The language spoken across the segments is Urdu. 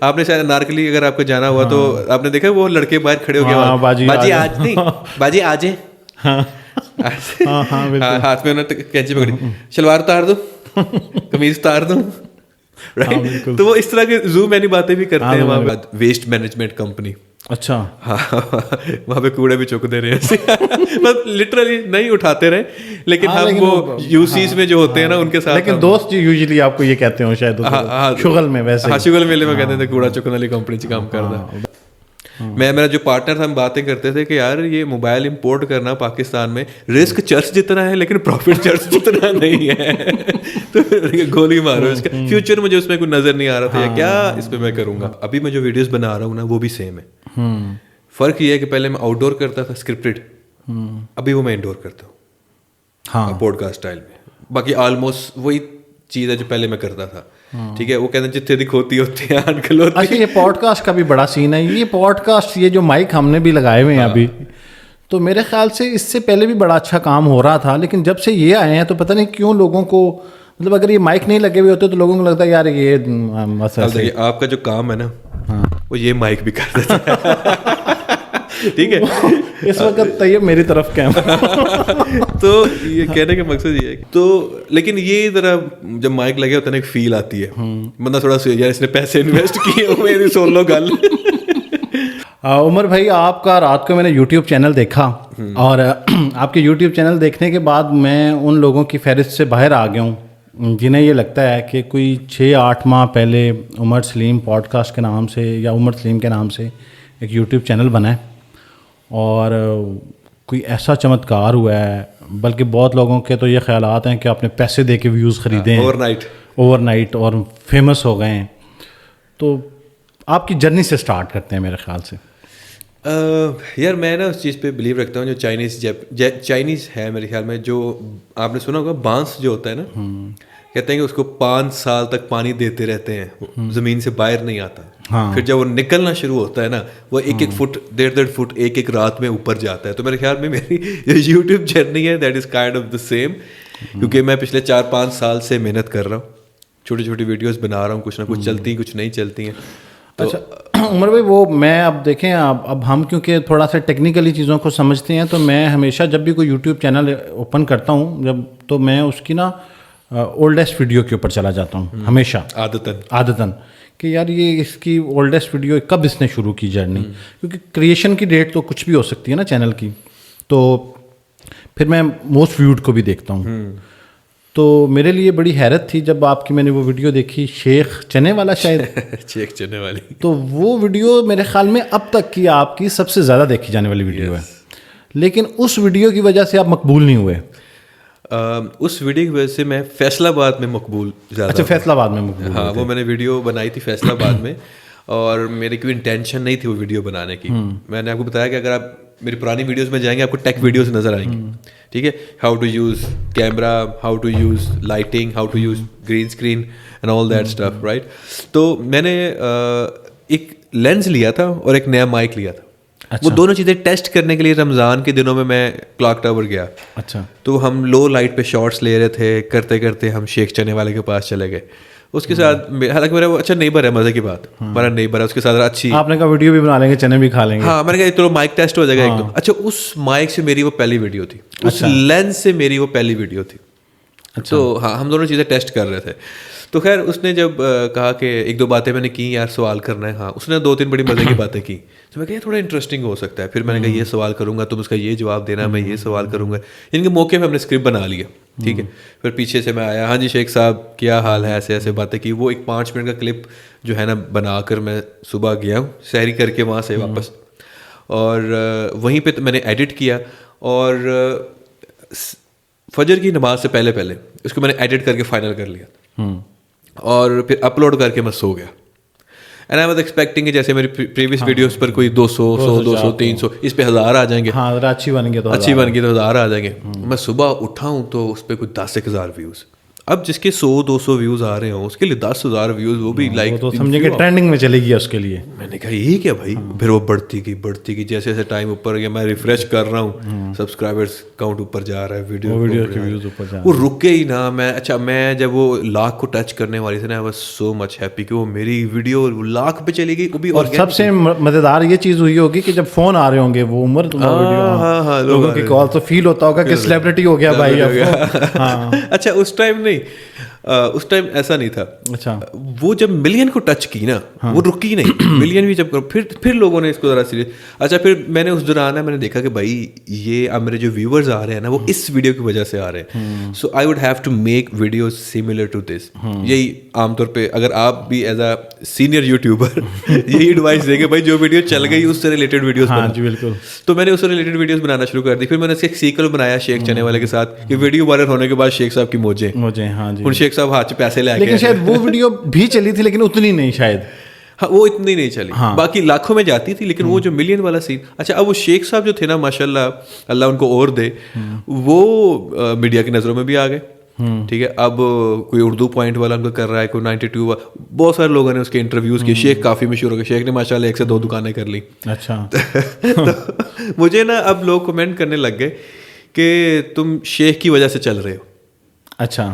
آپ نے شاید انارکلی اگر آپ کو جانا ہوا تو آپ نے دیکھا وہ لڑکے باہر کھڑے ہو گئے, باجی آج نہیں, باجی آ جائیں, ہاتھ میں انہوں نے کینچی پکڑی, شلوار اتار دو, قمیض اتار دو, تو وہ اس طرح کے زوم اینی باتیں بھی کرتے ہیں وہاں پہ. ویسٹ مینجمنٹ کمپنی, اچھا ہاں وہاں پہ کوڑے بھی چک دے رہے ہیں, لٹرلی نہیں اٹھاتے رہے, لیکن ہم وہ یوسیز میں جو ہوتے ہیں نا ان کے ساتھ. لیکن دوست یوزلی آپ کو یہ کہتے ہوں شاید شغل میں, ویسے ہاں شغل میلے میں کہتے تھے کوڑا چکنے والی کمپنی سے کام کرتا. میرا جو پارٹنر تھا ہم باتیں کرتے تھے کہ یار یہ موبائل امپورٹ کرنا پاکستان میں رسک چرچ جتنا ہے لیکن پروفٹ چرچ جتنا نہیں ہے, تو گولی مارو اس کا فیوچر مجھے اس میں کوئی نظر نہیں آ رہا تھا کیا اس پہ میں کروں گا. ابھی میں جو ویڈیوز بنا رہا ہوں نا وہ بھی سیم ہے, فرق یہ ہے کہ پہلے میں آؤٹ ڈور کرتا تھا اسکرپٹڈ, ابھی وہ میں انڈور کرتا ہوں ہاں پوڈ کاسٹ اسٹائل میں. باقی آلموسٹ وہی چیز ہے جو پہلے میں کرتا تھا. ٹھیک ہے, وہ کہتے ہیں جتنے دکھوتی ہوتی ہیں انکل ہوتی. اچھا یہ پوڈ کاسٹ کا بھی بڑا سین ہے, یہ پوڈ کاسٹ یہ جو مائک ہم نے بھی لگائے ہوئے ہیں ابھی, تو میرے خیال سے اس سے پہلے بھی بڑا اچھا کام ہو رہا تھا, لیکن جب سے یہ آئے ہیں تو پتہ نہیں کیوں لوگوں کو, مطلب اگر یہ مائک نہیں لگے ہوئے ہوتے تو لوگوں کو لگتا ہے یار یہ مسئلہ. آپ کا جو کام ہے نا وہ یہ مائک بھی کر دیتا ہے, ٹھیک ہے. اس وقت طیب میری طرف کیمرہ, تو یہ کہنے کا مقصد یہ ہے تو, لیکن یہ ذرا جب مائک لگے ہوتا ہے نا ایک فیل آتی ہے, بندہ تھوڑا سا یار اس نے پیسے انویسٹ کیے میری سن لو گل. عمر بھائی آپ کا رات کو میں نے یوٹیوب چینل دیکھا, اور آپ کے یوٹیوب چینل دیکھنے کے بعد میں ان لوگوں کی فہرست سے باہر آ گیا ہوں جنہیں یہ لگتا ہے کہ کوئی 6-8 ماہ پہلے عمر سلیم پوڈ کاسٹ کے نام سے یا عمر سلیم کے نام سے ایک یوٹیوب چینل بنا ہے, اور کوئی ایسا چمتکار ہوا ہے, بلکہ بہت لوگوں کے تو یہ خیالات ہیں کہ آپ نے پیسے دے کے ویوز خریدے ہیں اوور نائٹ اور فیمس ہو گئے ہیں. تو آپ کی جرنی سے سٹارٹ کرتے ہیں میرے خیال سے. یار میں نا اس چیز پہ بلیو رکھتا ہوں, جو چائنیز ہے میرے خیال میں, جو آپ نے سنا ہوگا بانس جو ہوتا ہے نا, کہتے ہیں کہ اس کو 5 سال تک پانی دیتے رہتے ہیں, زمین سے باہر نہیں آتا. پھر جب وہ نکلنا شروع ہوتا ہے نا وہ 1-1 فٹ 1.5 فٹ 1 رات میں اوپر جاتا ہے. تو میرے خیال میں میری یوٹیوب جرنی ہے that is kind of the same, کیونکہ میں پچھلے 4-5 سال سے محنت کر رہا ہوں, چھوٹی چھوٹی ویڈیوز بنا رہا ہوں, کچھ نہ کچھ چلتی ہیں کچھ نہیں چلتی ہیں. اچھا عمر بھائی, وہ میں اب دیکھیں اب ہم کیونکہ تھوڑا سا ٹیکنیکلی چیزوں کو سمجھتے ہیں, تو میں ہمیشہ جب بھی کوئی یوٹیوب چینل اوپن کرتا ہوں تو میں اس کی نا اولڈسٹ ویڈیو کے اوپر چلا جاتا ہوں ہمیشہ, عادتاً کہ یار یہ اس کی اولڈسٹ ویڈیو کب اس نے شروع کی جرنی, کیونکہ کریشن کی ڈیٹ تو کچھ بھی ہو سکتی ہے نا چینل کی. تو پھر میں موسٹ ویوڈ کو بھی دیکھتا ہوں. تو میرے لیے بڑی حیرت تھی جب آپ کی میں نے وہ ویڈیو دیکھی, شیخ چنے والا شاید, شیخ چنے والی, تو وہ ویڈیو میرے خیال میں اب تک کی آپ کی سب سے زیادہ دیکھی جانے والی ویڈیو ہے. لیکن اس ویڈیو کی وجہ سے آپ مقبول نہیں ہوئے. اس ویڈیو کی وجہ سے میں فیصل آباد میں مقبول زیادہ. اچھا فیصل آباد میں مقبول. ہاں وہ میں نے ویڈیو بنائی تھی فیصل آباد میں, اور میری کوئی انٹینشن نہیں تھی وہ ویڈیو بنانے کی. میں نے آپ کو بتایا کہ اگر آپ میری پرانی ویڈیوز میں جائیں گے آپ کو ٹیک ویڈیوز نظر آئیں گی, ٹھیک ہے, how to use camera, how to use lighting, how to use green screen and all that stuff, right. تو میں نے ایک لینس لیا تھا اور ایک نیا مائک لیا تھا. وہ دونوں چیزیں ٹیسٹ کرنے کے لیے رمضان کے دنوں میں کلاک ٹاور گیا. اچھا, تو ہم لو لائٹ پہ شارٹس لے رہے تھے, کرتے کرتے ہم شیخ چنے والے کے پاس چلے گئے. اس کے ساتھ حالانکہ میرا وہ اچھا نیبر ہے, مزے کی بات, ہمارا نیبر ہے, اس کے ساتھ اچھی آپ نے کہا ویڈیو بھی بنا لیں گے, چنے بھی کھا لیں گے. ہاں میں نے کہا چلو مائک ٹیسٹ ہو جائے گا ایک دم. اچھا اس مائک سے میری وہ پہلی ویڈیو تھی, اس لینس سے میری وہ پہلی ویڈیو تھی. تو ہاں ہم دونوں چیزیں ٹیسٹ کر رہے تھے. تو خیر اس نے جب کہا کہ 1-2 باتیں میں نے کی, یار سوال کرنا ہے, ہاں اس نے 2-3 بڑی مزے کی باتیں کی, تو میں کہا تھوڑا انٹرسٹنگ ہو سکتا ہے. پھر میں نے کہا یہ سوال کروں گا تم اس کا یہ جواب دینا, میں یہ سوال کروں گا. ان کے موقع پہ ہم نے اسکرپٹ بنا لیا, ٹھیک ہے. پھر پیچھے سے میں آیا, ہاں جی شیخ صاحب کیا حال ہے, ایسے ایسے باتیں کی. وہ ایک 5 منٹ کا کلپ جو ہے نا بنا کر میں صبح گیا ہوں سحری کر کے وہاں سے واپس, اور وہیں پہ میں نے ایڈٹ کیا, اور فجر کی نماز سے پہلے اس کو میں نے ایڈٹ کر کے فائنل کر لیا, اور پھر اپلوڈ کر کے میں سو گیا. اینڈ آئی واز ایکسپیکٹنگ کہ جیسے میری پریویس ویڈیوز پر کوئی 200 200 300 اس پہ 1000 آ جائیں گے. ہاں اچھی بن گئی تو 1000 آ جائیں گے. میں صبح اٹھا ہوں تو اس پہ کوئی 10,000 ویوز, اب جس کے 100-200 ویوز آ رہے ہوں اس کے لیے 10,000 ویوز وہ بھی لائک تو سمجھیں کہ ٹرینڈنگ میں چلے گی اس کے لیے. میں نے کہا یہ کیا بھائی. پھر وہ بڑھتی گئی جیسے جیسے ٹائم اوپر گیا میں ریفریش کر رہا ہوں سبسکرائبرس کاؤنٹ اوپر جا رہا ہے ویڈیو کے ویوز اوپر جا رہے ہیں. وہ رکے ہی نا. میں جب وہ 1,00,000 کو ٹچ کرنے والی تھی نا بس سو مچ ہیپی کہ وہ میری ویڈیو 1,00,000 پہ چلی گئی. وہ بھی اور سب سے مزیدار یہ چیز ہوئی ہوگی کہ جب فون آ رہے ہوں گے وہ عمر لوگوں کی کال تو فیل ہوتا ہوگا کہ سیلیبریٹی ہو گیا بھائی. اچھا اس ٹائم نہیں, اس ٹائم ایسا نہیں تھا. اچھا وہ جب ملین کو ٹچ کی نا وہ رکی نہیں. ملین بھی جب پھر لوگوں نے اس کو ذرا سیریس. اچھا پھر میں نے اس دوران میں نے دیکھا کہ بھائی یہ اب میرے جو ویورز آ رہے ہیں نا وہ اس ویڈیو کی وجہ سے آ رہے ہیں. So I would have to make videos similar to this. یہی عام طور پہ اگر آپ بھی ایز اے سینئر یوٹیوبر یہی ایڈوائس دیں گے بھائی جو ویڈیو چل گئی اس سے ریلیٹڈ ویڈیوز بنا. جی بالکل. تو میں نے اس سے ریلیٹڈ ویڈیوز بنانا شروع کر دی. پھر میں نے اس کا ایک سیکل بنایا شیخ چنے والے کے ساتھ کہ ویڈیو وائرل ہونے کے بعد شیخ صاحب کی موجیں. ہاں جی. ان شیخ صاحب ہاتھ سے پیسے لے کے, لیکن شاید وہ ویڈیو بھی چلی تھی لیکن اتنی نہیں شاید. ہاں وہ اتنی نہیں چلی, باقی لاکھوں میں جاتی تھی لیکن وہ جو ملین والا سین. اچھا اب وہ شیخ صاحب جو تھے نا ماشاء اللہ اللہ ان کو اور دے, وہ میڈیا کی نظروں میں بھی آ گئے. ٹھیک ہے. اب کوئی اردو پوائنٹ والا ان کو کر رہا ہے, کوئی 92 بہت سارے لوگوں نے اس کے انٹرویوز کیے. شیخ کافی مشہور ہو گئے. شیخ نے ماشاء اللہ 1 سے 2 دکانیں کر لی. اچھا تو مجھے نا اب لوگ کمنٹ کرنے لگ گئے کہ تم شیخ کی وجہ سے چل رہے ہو. اچا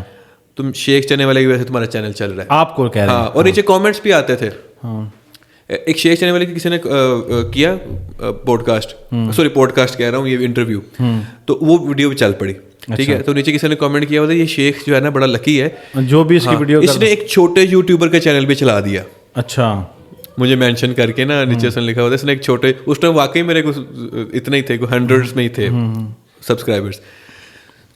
تم شیخ چنے والے کی وجہ سے تمہارا چینل چل رہا ہے. آپ کو کہہ رہے ہیں. ہاں اور نیچے کامنٹس بھی آتے تھے. ایک شیخ چنے والے کی کسی نے کیا پوڈ کاسٹ کہہ رہا ہوں یہ انٹرویو, تو وہ ویڈیو بھی چل پڑی. ٹھیک ہے. تو نیچے کسی نے کامنٹ کیا ہوتا ہے یہ شیخ جو ہے نا بڑا لکی ہے جو بھی اس کی ویڈیو اس نے ایک چھوٹے یوٹیوبر کا چینل بھی چلا دیا. اچھا مجھے مینشن کر کے نا نیچے سے لکھا ہوتا ہے اس نے ایک چھوٹے, اس ٹائم واقعی میرے کو اتنے ہی تھے, کوئی 100s میں ہی تھے سبسکرائبرس.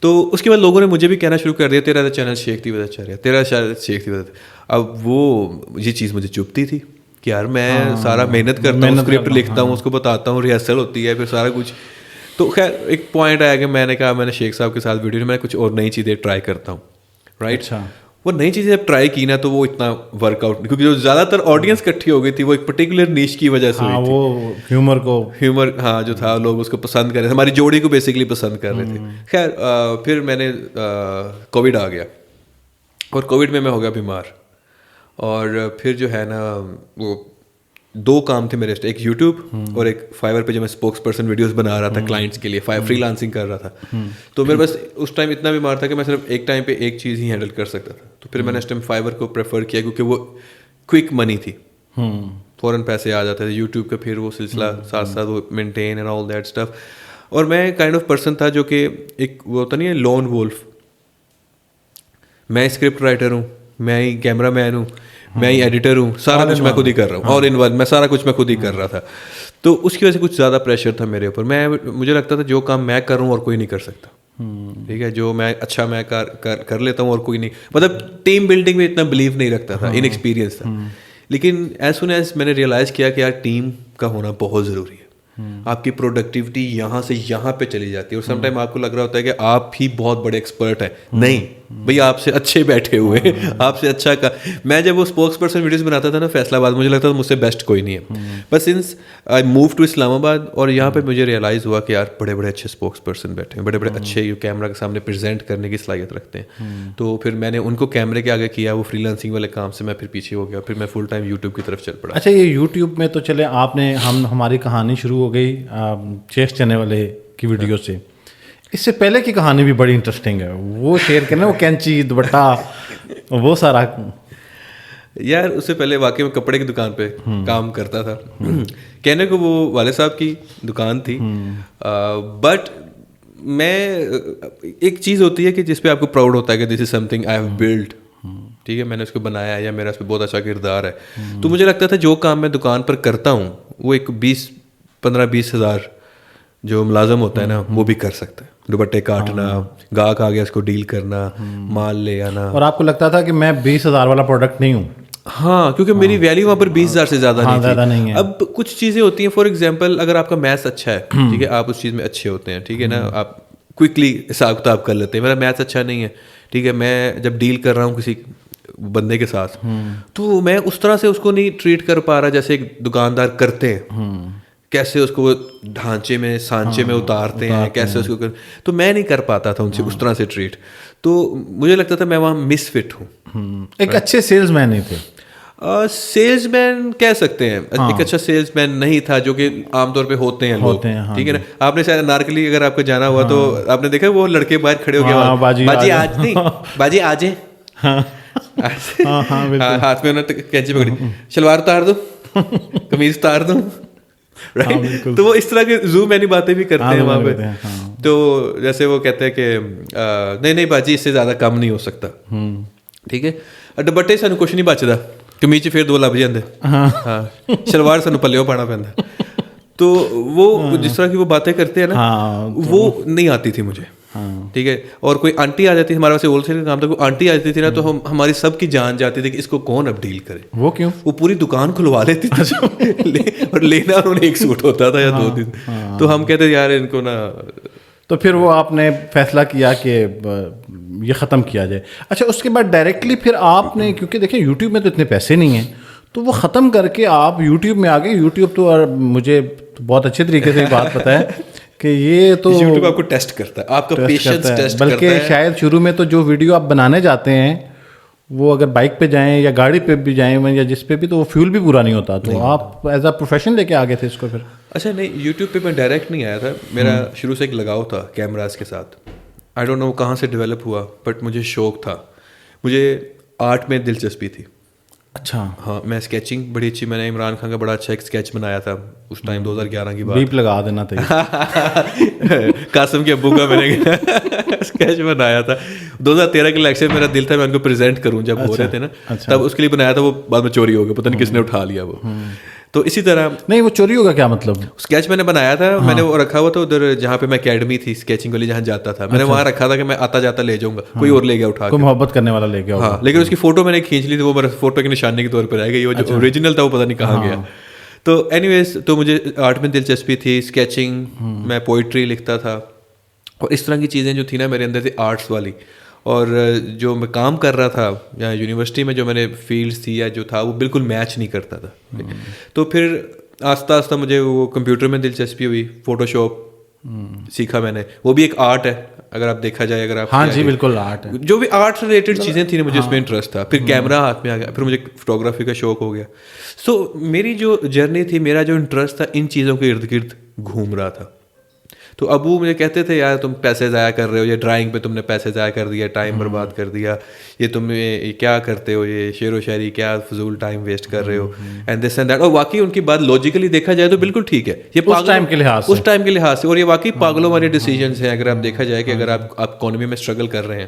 تو اس کے بعد لوگوں نے مجھے بھی کہنا شروع کر دیا تیرا چینل شیخ کی وجہ سے چل رہا ہے, تیرا چینل شیخ کی وجہ سے. اب وہ یہ چیز مجھے چبھتی تھی کہ یار میں سارا محنت کرتا ہوں, اسکرپٹ لکھتا ہوں, اس کو بتاتا ہوں, ریہرسل ہوتی ہے, پھر سارا کچھ. تو خیر ایک پوائنٹ آیا کہ میں نے کہا میں نے شیخ صاحب کے ساتھ ویڈیو میں کچھ اور نئی چیزیں ٹرائی کرتا ہوں. رائٹ. وہ نئی چیزیں جب ٹرائی کی نا تو وہ اتنا ورک آؤٹ, کیونکہ جو زیادہ تر آڈینس اکٹھی ہو گئی تھی وہ ایک پرٹیکولر نیش کی وجہ سے ہوئی تھی. وہ ہیومر ہاں جو تھا لوگ اس کو پسند کر رہے تھے, ہماری جوڑی کو بیسکلی پسند کر رہے تھے. خیر پھر میں نے کووڈ آ گیا اور کووڈ میں ہو گیا بیمار. اور پھر جو ہے نا وہ 2 کام تھے میرے, ایک یوٹیوب اور ایک فائور پہ جو میں اسپوکس پرسن ویڈیوز بنا رہا تھا کلائنٹس کے لیے, فری لانسنگ کر رہا تھا. تو میرے بس اس ٹائم اتنا بیمار تھا کہ میں صرف ایک ٹائم پہ ایک چیز ہی ہینڈل کر سکتا تھا. تو پھر میں نے اس ٹائم فائور کو پریفر کیا کیونکہ وہ کوئک منی تھی, فوراً پیسے آ جاتے تھے. یوٹیوب کا پھر وہ سلسلہ ساتھ ساتھ وہ maintain and all that stuff. اور میں کائنڈ آف پرسن تھا جو کہ ایک وہ ہوتا نہیں ہے لون وولف. میں اسکرپٹ رائٹر ہوں, میں ہی کیمرہ مین ہوں, میں ہی ایڈیٹر ہوں, سارا کچھ میں خود ہی کر رہا ہوں, آل ان ون, میں سارا کچھ میں خود ہی کر رہا تھا. تو اس کی وجہ سے کچھ زیادہ پریشر تھا میرے اوپر. مجھے لگتا تھا جو کام میں کر رہا ہوں اور کوئی نہیں کر سکتا. ٹھیک ہے. جو میں اچھا میں کر لیتا ہوں اور کوئی نہیں, مطلب ٹیم بلڈنگ میں اتنا بلیو نہیں رکھتا تھا, ان ایکسپیرینس تھا. لیکن ایز سون ایز میں نے ریئلائز کیا کہ یار ٹیم کا ہونا بہت ضروری ہے. آپ کی پروڈکٹیوٹی یہاں سے یہاں پہ چلی جاتی ہے. اور سم ٹائم آپ کو لگ رہا ہوتا ہے کہ آپ ہی بہت بڑے ایکسپرٹ ہیں. نہیں بھئی, آپ سے اچھے بیٹھے ہوئے ہیں, آپ سے اچھا کا. میں جب وہ اسپوکس پرسن ویڈیوز بناتا تھا نا فیصل آباد, مجھے لگتا تھا مجھ سے بیسٹ کوئی نہیں ہے. بس سنس آئی موو ٹو اسلام آباد, اور یہاں پہ مجھے ریئلائز ہوا کہ یار بڑے بڑے اچھے اسپوکس پرسن بیٹھے ہیں, بڑے بڑے اچھے کیمرہ کے سامنے پریزنٹ کرنے کی صلاحیت رکھتے ہیں. تو پھر میں نے ان کو کیمرے کے آگے کیا, وہ فری لانسنگ والے کام سے میں پھر پیچھے ہو گیا. پھر میں فل ٹائم یوٹیوب کی طرف چل پڑا. اچھا یہ یوٹیوب میں تو چلے آپ نے ہماری کہانی شروع ہو گئی شیخ چنے والے کی ویڈیو سے. اس سے پہلے کی کہانی بھی بڑی انٹرسٹنگ ہے, وہ شیئر کرنا. وہ کینچی دوپٹہ وہ سارا. یار اس سے پہلے واقعی میں کپڑے کی دکان پہ کام کرتا تھا. کہنے کو وہ والد صاحب کی دکان تھی, بٹ میں ایک چیز ہوتی ہے کہ جس پہ آپ کو پراؤڈ ہوتا ہے کہ this is something I have built. ٹھیک ہے, میں نے اس کو بنایا یا میرا اس پہ بہت اچھا کردار ہے. تو مجھے لگتا تھا جو کام میں دکان پر کرتا ہوں وہ ایک 15-20 ہزار جو ملازم ہوتا ہے نا وہ بھی کر سکتا ہے. دوپٹے کاٹنا, گاہک آ گیا اس کو ڈیل کرنا, مال لے آنا. اور آپ کو لگتا تھا کہ میں 20,000 والا پروڈکٹ نہیں ہوں. ہاں, کیونکہ میری ویلیو وہاں پر 20,000 سے زیادہ نہیں ہے. اب کچھ چیزیں ہوتی ہیں, فار ایگزامپل اگر آپ کا میتھس اچھا ہے, ٹھیک ہے, آپ اس چیز میں اچھے ہوتے ہیں, ٹھیک ہے نا, آپ کوئکلی حساب کتاب کر لیتے ہیں. میرا میتھس اچھا نہیں ہے, ٹھیک ہے, میں جب ڈیل کر رہا ہوں کسی بندے کے ساتھ تو میں اس طرح سے اس کو نہیں ٹریٹ کر پا رہا جیسے ایک دکاندار کرتے ہیں. کیسے اس کو ڈھانچے میں سانچے میں اتارتے ہیں, کیسے اس کو تو میں نہیں کر پاتا تھا ان سے اس طرح سے ٹریٹ. تو مجھے لگتا تھا میں وہاں مس فٹ ہوں. ایک اچھے سیلز مین نہیں تھے. سیلز مین کہہ سکتے ہیں, ایک اچھا سیلز مین نہیں تھا, جو کہ عام طور پہ ہوتے ہیں لوگ, ٹھیک ہے نا. آپ نے شاید انارکلی اگر آپ کو جانا ہوا تو آپ نے دیکھا وہ لڑکے باہر کھڑے ہو گئے, باجی آج نہیں, باجی آج ہے, ہاتھ میں انہوں نے کینچی پکڑی, شلوار اتار دو, قمیض اتار دو, تو وہ اس طرح کے زوم اینی باتیں بھی کرتے ہیں وہاں پہ. تو جیسے وہ کہتے ہیں کہ نہیں باجی اس سے زیادہ کم نہیں ہو سکتا, ٹھیک ہے. دوپٹے سانو کچھ نہیں بچتا, کمیز پھر 2 لب جاندے, ہاں شلوار سانو پلیو پانا پیندا. تو وہ جس طرح کی وہ باتیں کرتے ہیں نا, وہ نہیں آتی تھی مجھے, ٹھیک ہے. اور کوئی آنٹی آ جاتی تھی, ہمارے پاس ہول سیل کا کام تھا, کوئی آنٹی آ جاتی تھی نا, تو ہماری سب کی جان جاتی تھی کہ اس کو کون اب ڈیل کرے. وہ کیوں؟ وہ پوری دکان کھلوا لیتی تھی اور لینا انہوں نے ایک سوٹ ہوتا تھا یا 2 دن. تو ہم کہتے یار ان کو نا. تو پھر وہ آپ نے فیصلہ کیا کہ یہ ختم کیا جائے. اچھا اس کے بعد ڈائریکٹلی پھر آپ نے, کیونکہ دیکھیں یوٹیوب میں تو اتنے پیسے نہیں ہیں, تو وہ ختم کر کے آپ یوٹیوب میں آ گئے. یوٹیوب تو مجھے بہت اچھے طریقے سے بات پتہ ہے کہ یہ تو یوٹیوب آپ کو ٹیسٹ کرتا ہے, آپ کا پیشنس ٹیسٹ کرتا ہے. بلکہ شاید شروع میں تو جو ویڈیو آپ بنانے جاتے ہیں وہ اگر بائک پہ جائیں یا گاڑی پہ بھی جائیں یا جس پہ بھی, تو وہ فیول بھی پورا نہیں ہوتا. تو آپ ایز اے پروفیشن لے کے آ گئے تھے اس کو پھر؟ اچھا نہیں, یوٹیوب پہ میں ڈائریکٹ نہیں آیا تھا, میرا شروع سے ایک لگاؤ تھا کیمراز کے ساتھ. آئی ڈونٹ نو کہاں سے ڈیولپ ہوا, بٹ مجھے شوق تھا, مجھے آرٹ میں دلچسپی تھی. اچھا ہاں, میں اسکیچنگ بڑی اچھی, میں نے عمران خان کا بڑا اچھا ایک اسکیچ بنایا تھا اس ٹائم 2011 کی بات. بیپ لگا دینا تھا. قاسم کے ابو کا میں نے اسکیچ بنایا تھا 2013 کے الیکشن. میرا دل تھا میں ان کو پریزنٹ کروں جب ہو رہے تھے نا, تب اس کے لیے بنایا تھا. وہ بعد میں چوری ہو گیا, پتہ نہیں کس نے اٹھا لیا وہ. تو اسی طرح نہیں, وہ چوری ہوگا کیا مطلب؟ اسکیچ میں نے بنایا تھا, میں نے وہ رکھا ہوا تھا ادھر جہاں پہ میں اکیڈمی تھی اسکیچنگ والی جہاں جاتا تھا, میں نے وہاں رکھا تھا کہ میں آتا جاتا لے جاؤں گا, کوئی اور لے گیا اٹھا کے, کوئی محبت کرنے والا لے گیا. ہاں, لیکن اس کی فوٹو میں نے کھینچ لی تھی, وہ میرے فوٹو کی نشانی کے طور پہ رہ گئی. وہ جو اوریجنل تھا وہ پتہ نہیں کہاں گیا. تو اینی ویز, تو مجھے آرٹ میں دلچسپی تھی, اسکیچنگ, میں پوئٹری لکھتا تھا, اور اس طرح کی چیزیں جو تھی نا میرے اندر تھی آرٹس والی. اور جو میں کام کر رہا تھا یا یونیورسٹی میں جو میں نے فیلڈس تھی یا جو تھا وہ بالکل میچ نہیں کرتا تھا. تو پھر آہستہ آہستہ مجھے وہ کمپیوٹر میں دلچسپی ہوئی, فوٹو شاپ سیکھا میں نے, وہ بھی ایک آرٹ ہے اگر آپ دیکھا جائے. اگر آپ, ہاں جی بالکل آرٹ ہے, جو بھی آرٹ سے ریلیٹڈ چیزیں تھیں مجھے اس میں انٹرسٹ تھا. پھر کیمرہ ہاتھ میں آ گیا, پھر مجھے فوٹوگرافی کا شوق ہو گیا. سو میری جو جرنی تھی, میرا جو انٹرسٹ تھا ان چیزوں کے ارد گرد گھوم رہا تھا. تو ابو مجھے کہتے تھے یار تم پیسے ضائع کر رہے ہو, یہ ڈرائنگ پہ تم نے پیسے ضائع کر دیا, ٹائم برباد کر دیا, یہ تم کیا کرتے ہو, یہ شعر و شاعری کیا فضول ٹائم ویسٹ کر رہے ہو, اینڈ دس اینڈ دیٹ. اور واقعی ان کی بات لاجیکلی دیکھا جائے تو بالکل ٹھیک ہے, یہ اس ٹائم کے لحاظ سے, اور یہ واقعی پاگلوں والے ڈیسیجنس ہیں. اگر آپ دیکھا جائے کہ اگر آپ اکانومی میں اسٹرگل کر رہے ہیں,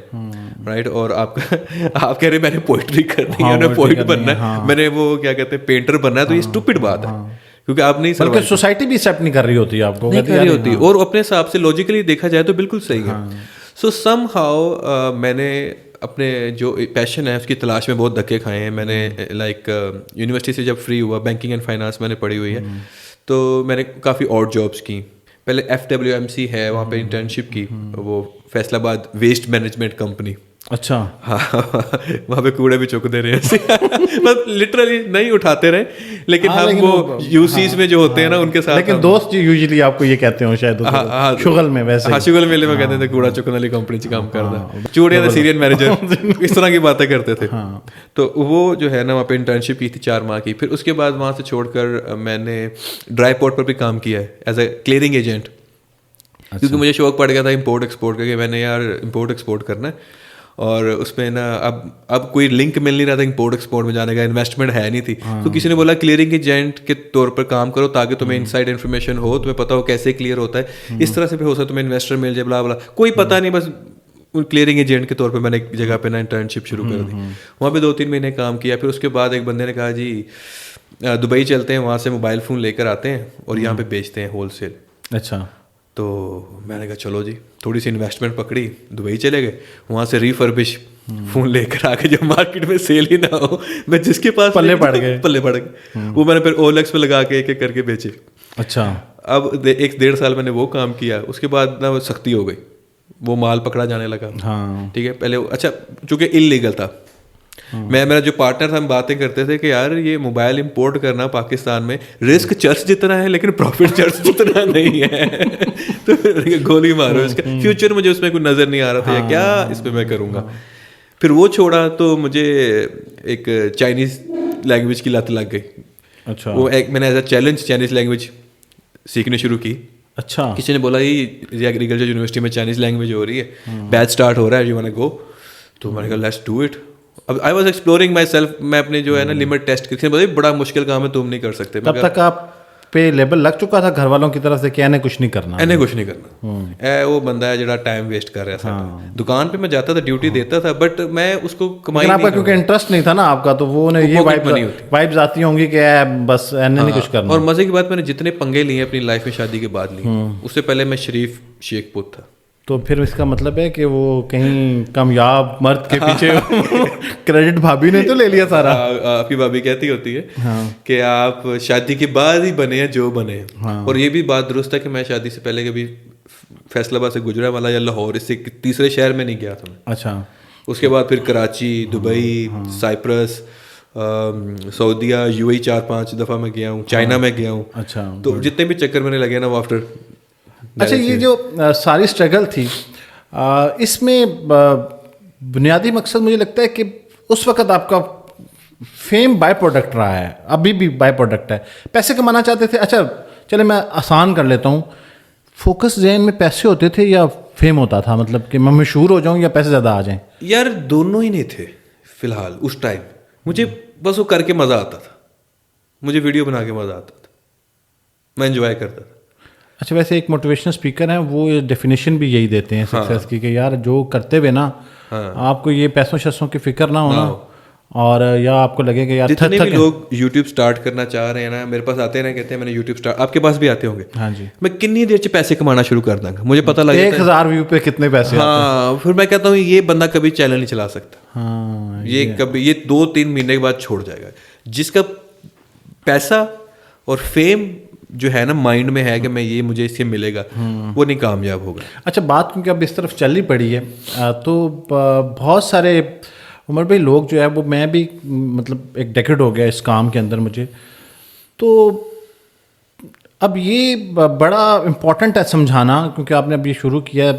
رائٹ, اور آپ کہہ رہے ہیں میں نے پوئٹری کرنی ہے, میں نے پوئٹ بننا ہے, میں نے وہ کیا کہتے ہیں پینٹر بننا ہے, تو یہ اسٹوپڈ بات ہے, کیونکہ آپ نہیں, بلکہ سوسائٹی بھی ایکسیپٹ نہیں کر رہی ہوتی, آپ کو نہیں کر رہی ہوتی, اور اپنے حساب سے لاجیکلی دیکھا جائے تو بالکل صحیح ہے. سو سم ہاؤ میں نے اپنے جو پیشن ہے اس کی تلاش میں بہت دھکے کھائے ہیں. میں نے لائک یونیورسٹی سے جب فری ہوا, بینکنگ اینڈ فائنانس میں نے پڑھی ہوئی ہے, تو میں نے کافی اور جابس کی. پہلے FWMC ہے, وہاں پہ انٹرنشپ کی, وہ فیصل آباد ویسٹ مینجمنٹ کمپنی. اچھا, ہاں, وہاں پہ کوڑے بھی چک دے رہے ہیں, لٹرلی نہیں اٹھاتے رہے, لیکن ہم وہ UCs میں جو ہوتے ہیں نا ان کے ساتھ. لیکن دوست یوزلی آپ کو یہ کہتے ہوں شاید شغل میں, ویسے ہاں شغل میلے میں کہتے تھے کوڑا چکنے والی کمپنی سے کام کرنا, چوڑیاں تھے سیرین مینیجر, اس طرح کی باتیں کرتے تھے. تو وہ جو ہے نا وہاں پہ انٹرنشپ کی تھی 4 ماہ کی. پھر اس کے بعد وہاں سے چھوڑ کر میں نے ڈرائی پورٹ پر بھی کام کیا ہے ایز اے کلیئرنگ ایجنٹ, کیونکہ مجھے شوق پڑ گیا تھا امپورٹ ایکسپورٹ کا, کہ میں نے یار امپورٹ ایکسپورٹ کرنا ہے. اور اس میں نا اب کوئی لنک مل نہیں رہا تھا امپورٹ ایکسپورٹ میں جانے کا, انویسٹمنٹ ہے نہیں تھی. تو کسی نے بولا کلیئرنگ ایجنٹ کے طور پر کام کرو تاکہ تمہیں انسائڈ انفارمیشن ہو, تمہیں پتہ ہو کیسے کلیئر ہوتا ہے, اس طرح سے بھی ہو سکتا ہے تمہیں انویسٹر مل جائے, بلا بلا, کوئی پتہ نہیں. بس کلیئرنگ ایجنٹ کے طور پہ میں نے ایک جگہ پہ نا انٹرنشپ شروع کر دی, وہاں پہ 2-3 مہینے کام کیا. پھر اس کے بعد ایک بندے نے کہا جی دبئی چلتے ہیں, وہاں سے موبائل فون لے کر آتے ہیں اور یہاں پہ بیچتے ہیں ہول سیل. اچھا, تو میں نے کہا چلو جی, تھوڑی سی انویسٹمنٹ پکڑی, دبئی چلے گئے, وہاں سے ریفربش فون لے کر آ کے جو مارکیٹ میں سیل ہی نہ ہو, میں جس کے پاس پلے پڑ گئے, وہ میں نے پھر OLX پہ لگا کے ایک ایک کر کے بیچے. اچھا, اب 1-1.5 سال میں نے وہ کام کیا. اس کے بعد نا سختی ہو گئی, وہ مال پکڑا جانے لگا. ہاں ٹھیک ہے, پہلے اچھا چونکہ انلیگل تھا, میرا جو پارٹنر تھا ہم باتیں کرتے تھے کہ یار یہ موبائل امپورٹ کرنا پاکستان میں رسک چرچ جتنا ہے لیکن پروفٹ چرچ جتنا نہیں ہے. تو گولی مارو اس کا فیوچر مجھے اس میں کوئی نظر نہیں آ رہا تھا یا کیا اس پہ میں کروں گا. پھر وہ چھوڑا تو مجھے ایک چائنیز لینگویج کی لت لگ گئی. اچھا. وہ ایک میں نے as a challenge Chinese language سیکھنے شروع کی. اچھا. کسی نے بولا یہ ایگریکلچر یونیورسٹی میں چائنیز لینگویج ہو رہی ہے, بیچ اسٹارٹ ہو رہا ہے, یو وانٹ ٹو گو. تو میں نے کہا لیٹس ڈو اٹ. اب I was exploring myself, میں اپنے جو ہے نا لمٹ ٹیسٹ کر کے بڑا مشکل کام ہے, تم نہیں کر سکتے. تب تک آپ پہ لیبل لگ چکا تھا گھر والوں کی طرف سے کہ انہیں کچھ نہیں کرنا, انہیں کچھ نہیں کرنا, اے وہ بندہ ہے جڑا ٹائم ویسٹ کر رہا تھا. دکان پہ میں جاتا تھا, ڈیوٹی دیتا تھا, بٹ میں اس کو کمائی نہیں. آپ کا کیونکہ انٹرسٹ نہیں تھا نا آپ کا, تو وہ یہ وائبز آتی ہوں گی کہ بس انہیں نہیں کچھ کرنا. اور مزے کی بات, میں نے جتنے پنگے لیے اپنی لائف میں شادی کے بعد لیے, اس سے پہلے میں شریف شیخ پوت تھا. تو پھر اس کا مطلب ہے کہ وہ کہیں کامیاب مرد کے پیچھے کریڈٹ بھابھی نے تو لے لیا سارا. آپ کی بھابھی کہتی ہوتی ہے کہ آپ شادی کے بعد ہی بنے ہیں جو بنے ہیں. اور یہ بھی بات درست ہے کہ میں شادی سے پہلے کبھی فیصل آباد سے گجرا والا یا لاہور اس سے تیسرے شہر میں نہیں گیا تھا. اچھا. اس کے بعد پھر کراچی, دبئی, سائپرس, سعودیہ, UAE 4-5 دفعہ میں گیا ہوں, چائنا میں گیا ہوں. اچھا. تو جتنے بھی چکر میں نے لگے نا وہ آفٹر. اچھا, یہ جو ساری اسٹرگل تھی اس میں بنیادی مقصد مجھے لگتا ہے کہ اس وقت آپ کا فیم بائی پروڈکٹ رہا ہے, ابھی بھی بائی پروڈکٹ ہے. پیسے کمانا چاہتے تھے, اچھا چلے میں آسان کر لیتا ہوں, فوکس ذہن میں پیسے ہوتے تھے یا فیم ہوتا تھا, مطلب کہ میں مشہور ہو جاؤں یا پیسے زیادہ آ جائیں؟ یار دونوں ہی نہیں تھے فی الحال اس ٹائم. مجھے بس وہ کر کے مزہ آتا تھا, مجھے ویڈیو بنا کے مزہ آتا تھا, میں انجوائے کرتا تھا. اچھا, ویسے ایک موٹیویشنل اسپیکر ہیں, وہ ڈیفینیشن بھی یہی دیتے ہیں سکسیس کی کہ یار جو کرتے ہوئے نا آپ کو یہ پیسوں شیسوں کی فکر نہ ہونا, اور یا آپ کو لگے کہ یار جتنے بھی لوگ یوٹیوب اسٹارٹ کرنا چاہ رہے ہیں نا, میرے پاس آتے ہیں نا, کہتے ہیں میں نے یوٹیوب اسٹارٹ, آپ کے پاس بھی آتے ہوں گے, ہاں جی, میں کنی دیر سے پیسے کمانا شروع کر دوں گا, مجھے پتہ لگے 1000 ویو پہ کتنے پیسے. ہاں, پھر میں کہتا ہوں یہ بندہ کبھی چینل نہیں چلا سکتا. ہاں, یہ کبھی, یہ 2-3 مہینے کے بعد چھوڑ جائے گا. جس کا پیسہ اور فیم جو ہے نا مائنڈ میں ہے کہ میں یہ مجھے اس سے ملے گا, وہ نہیں کامیاب ہوگا. اچھا, بات کیونکہ اب اس طرف چل ہی پڑی ہے, تو بہت سارے عمر بھائی لوگ جو ہے وہ, میں بھی مطلب ایک ڈیکیڈ ہو گیا اس کام کے اندر مجھے, تو اب یہ بڑا امپورٹنٹ ہے سمجھانا, کیونکہ آپ نے اب یہ شروع کیا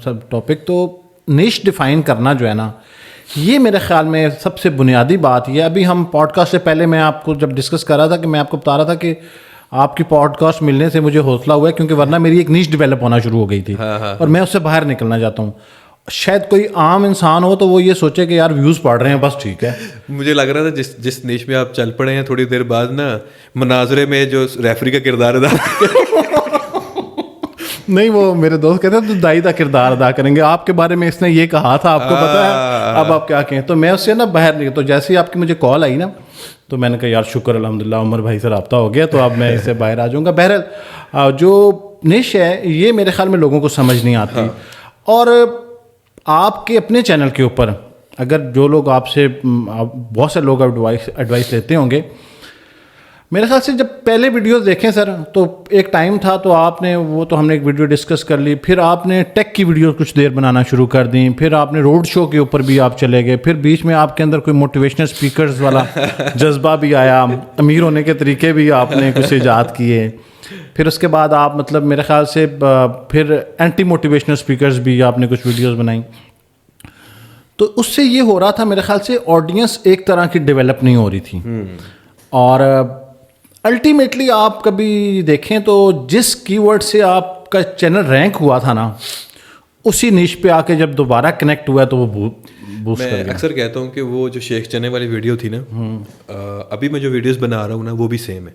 سب ٹاپک, تو نیش ڈیفائن کرنا جو ہے نا, یہ میرے خیال میں سب سے بنیادی بات یہ. ابھی ہم پوڈ کاسٹ سے پہلے میں آپ کو جب ڈسکس کر رہا تھا کہ میں آپ کو بتا رہا تھا کہ آپ کی پوڈ کاسٹ ملنے سے مجھے حوصلہ ہوا ہے, کیونکہ ورنہ میری ایک نیش ڈیولپ ہونا شروع ہو گئی تھی اور میں اس سے باہر نکلنا چاہتا ہوں. شاید کوئی عام انسان ہو تو وہ یہ سوچے کہ یار ویوز پڑھ رہے ہیں بس ٹھیک ہے. مجھے لگ رہا تھا جس نیش میں آپ چل پڑے ہیں, تھوڑی دیر بعد نا مناظرے میں جو ریفری کا کردار ادا نہیں, وہ میرے دوست کہتے ہیں تو دائی کا کردار ادا کریں گے. آپ کے بارے میں اس نے یہ کہا تھا, آپ کو پتا ہے, اب آپ کیا کہیں. تو میں اس سے نا باہر نہیں, تو جیسے ہی آپ کی مجھے کال آئی نا, تو میں نے کہا یار شکر الحمدللہ عمر بھائی سے رابطہ ہو گیا, تو اب میں اس سے باہر آ جاؤں گا. بہرحال جو نش ہے یہ میرے خیال میں لوگوں کو سمجھ نہیں آتی. اور آپ کے اپنے چینل کے اوپر اگر جو لوگ آپ سے, بہت سے لوگ ایڈوائس لیتے ہوں گے, میرے خیال سے جب پہلے ویڈیوز دیکھیں سر, تو ایک ٹائم تھا تو آپ نے وہ, تو ہم نے ایک ویڈیو ڈسکس کر لی, پھر آپ نے ٹیک کی ویڈیو کچھ دیر بنانا شروع کر دیں, پھر آپ نے روڈ شو کے اوپر بھی آپ چلے گئے, پھر بیچ میں آپ کے اندر کوئی موٹیویشنل اسپیکرز والا جذبہ بھی آیا, امیر ہونے کے طریقے بھی آپ نے کچھ ایجاد کیے, پھر اس کے بعد آپ مطلب میرے خیال سے پھر اینٹی موٹیویشنل اسپیکرز بھی آپ نے کچھ ویڈیوز بنائیں. تو اس سے یہ ہو رہا تھا میرے خیال سے آڈینس ایک طرح کی ڈیولپ نہیں ہو رہی تھی, اور الٹیمیٹلی آپ کبھی دیکھیں تو جس کی ورڈ سے آپ کا چینل رینک ہوا تھا نا, اسی نیش پہ آ کے جب دوبارہ کنیکٹ ہوا تو وہ بوسٹ کر گیا. میں اکثر کہتا ہوں کہ وہ جو شیخ چنے والی ویڈیو تھی نا, ابھی میں جو ویڈیوز بنا رہا ہوں نا وہ بھی سیم ہے.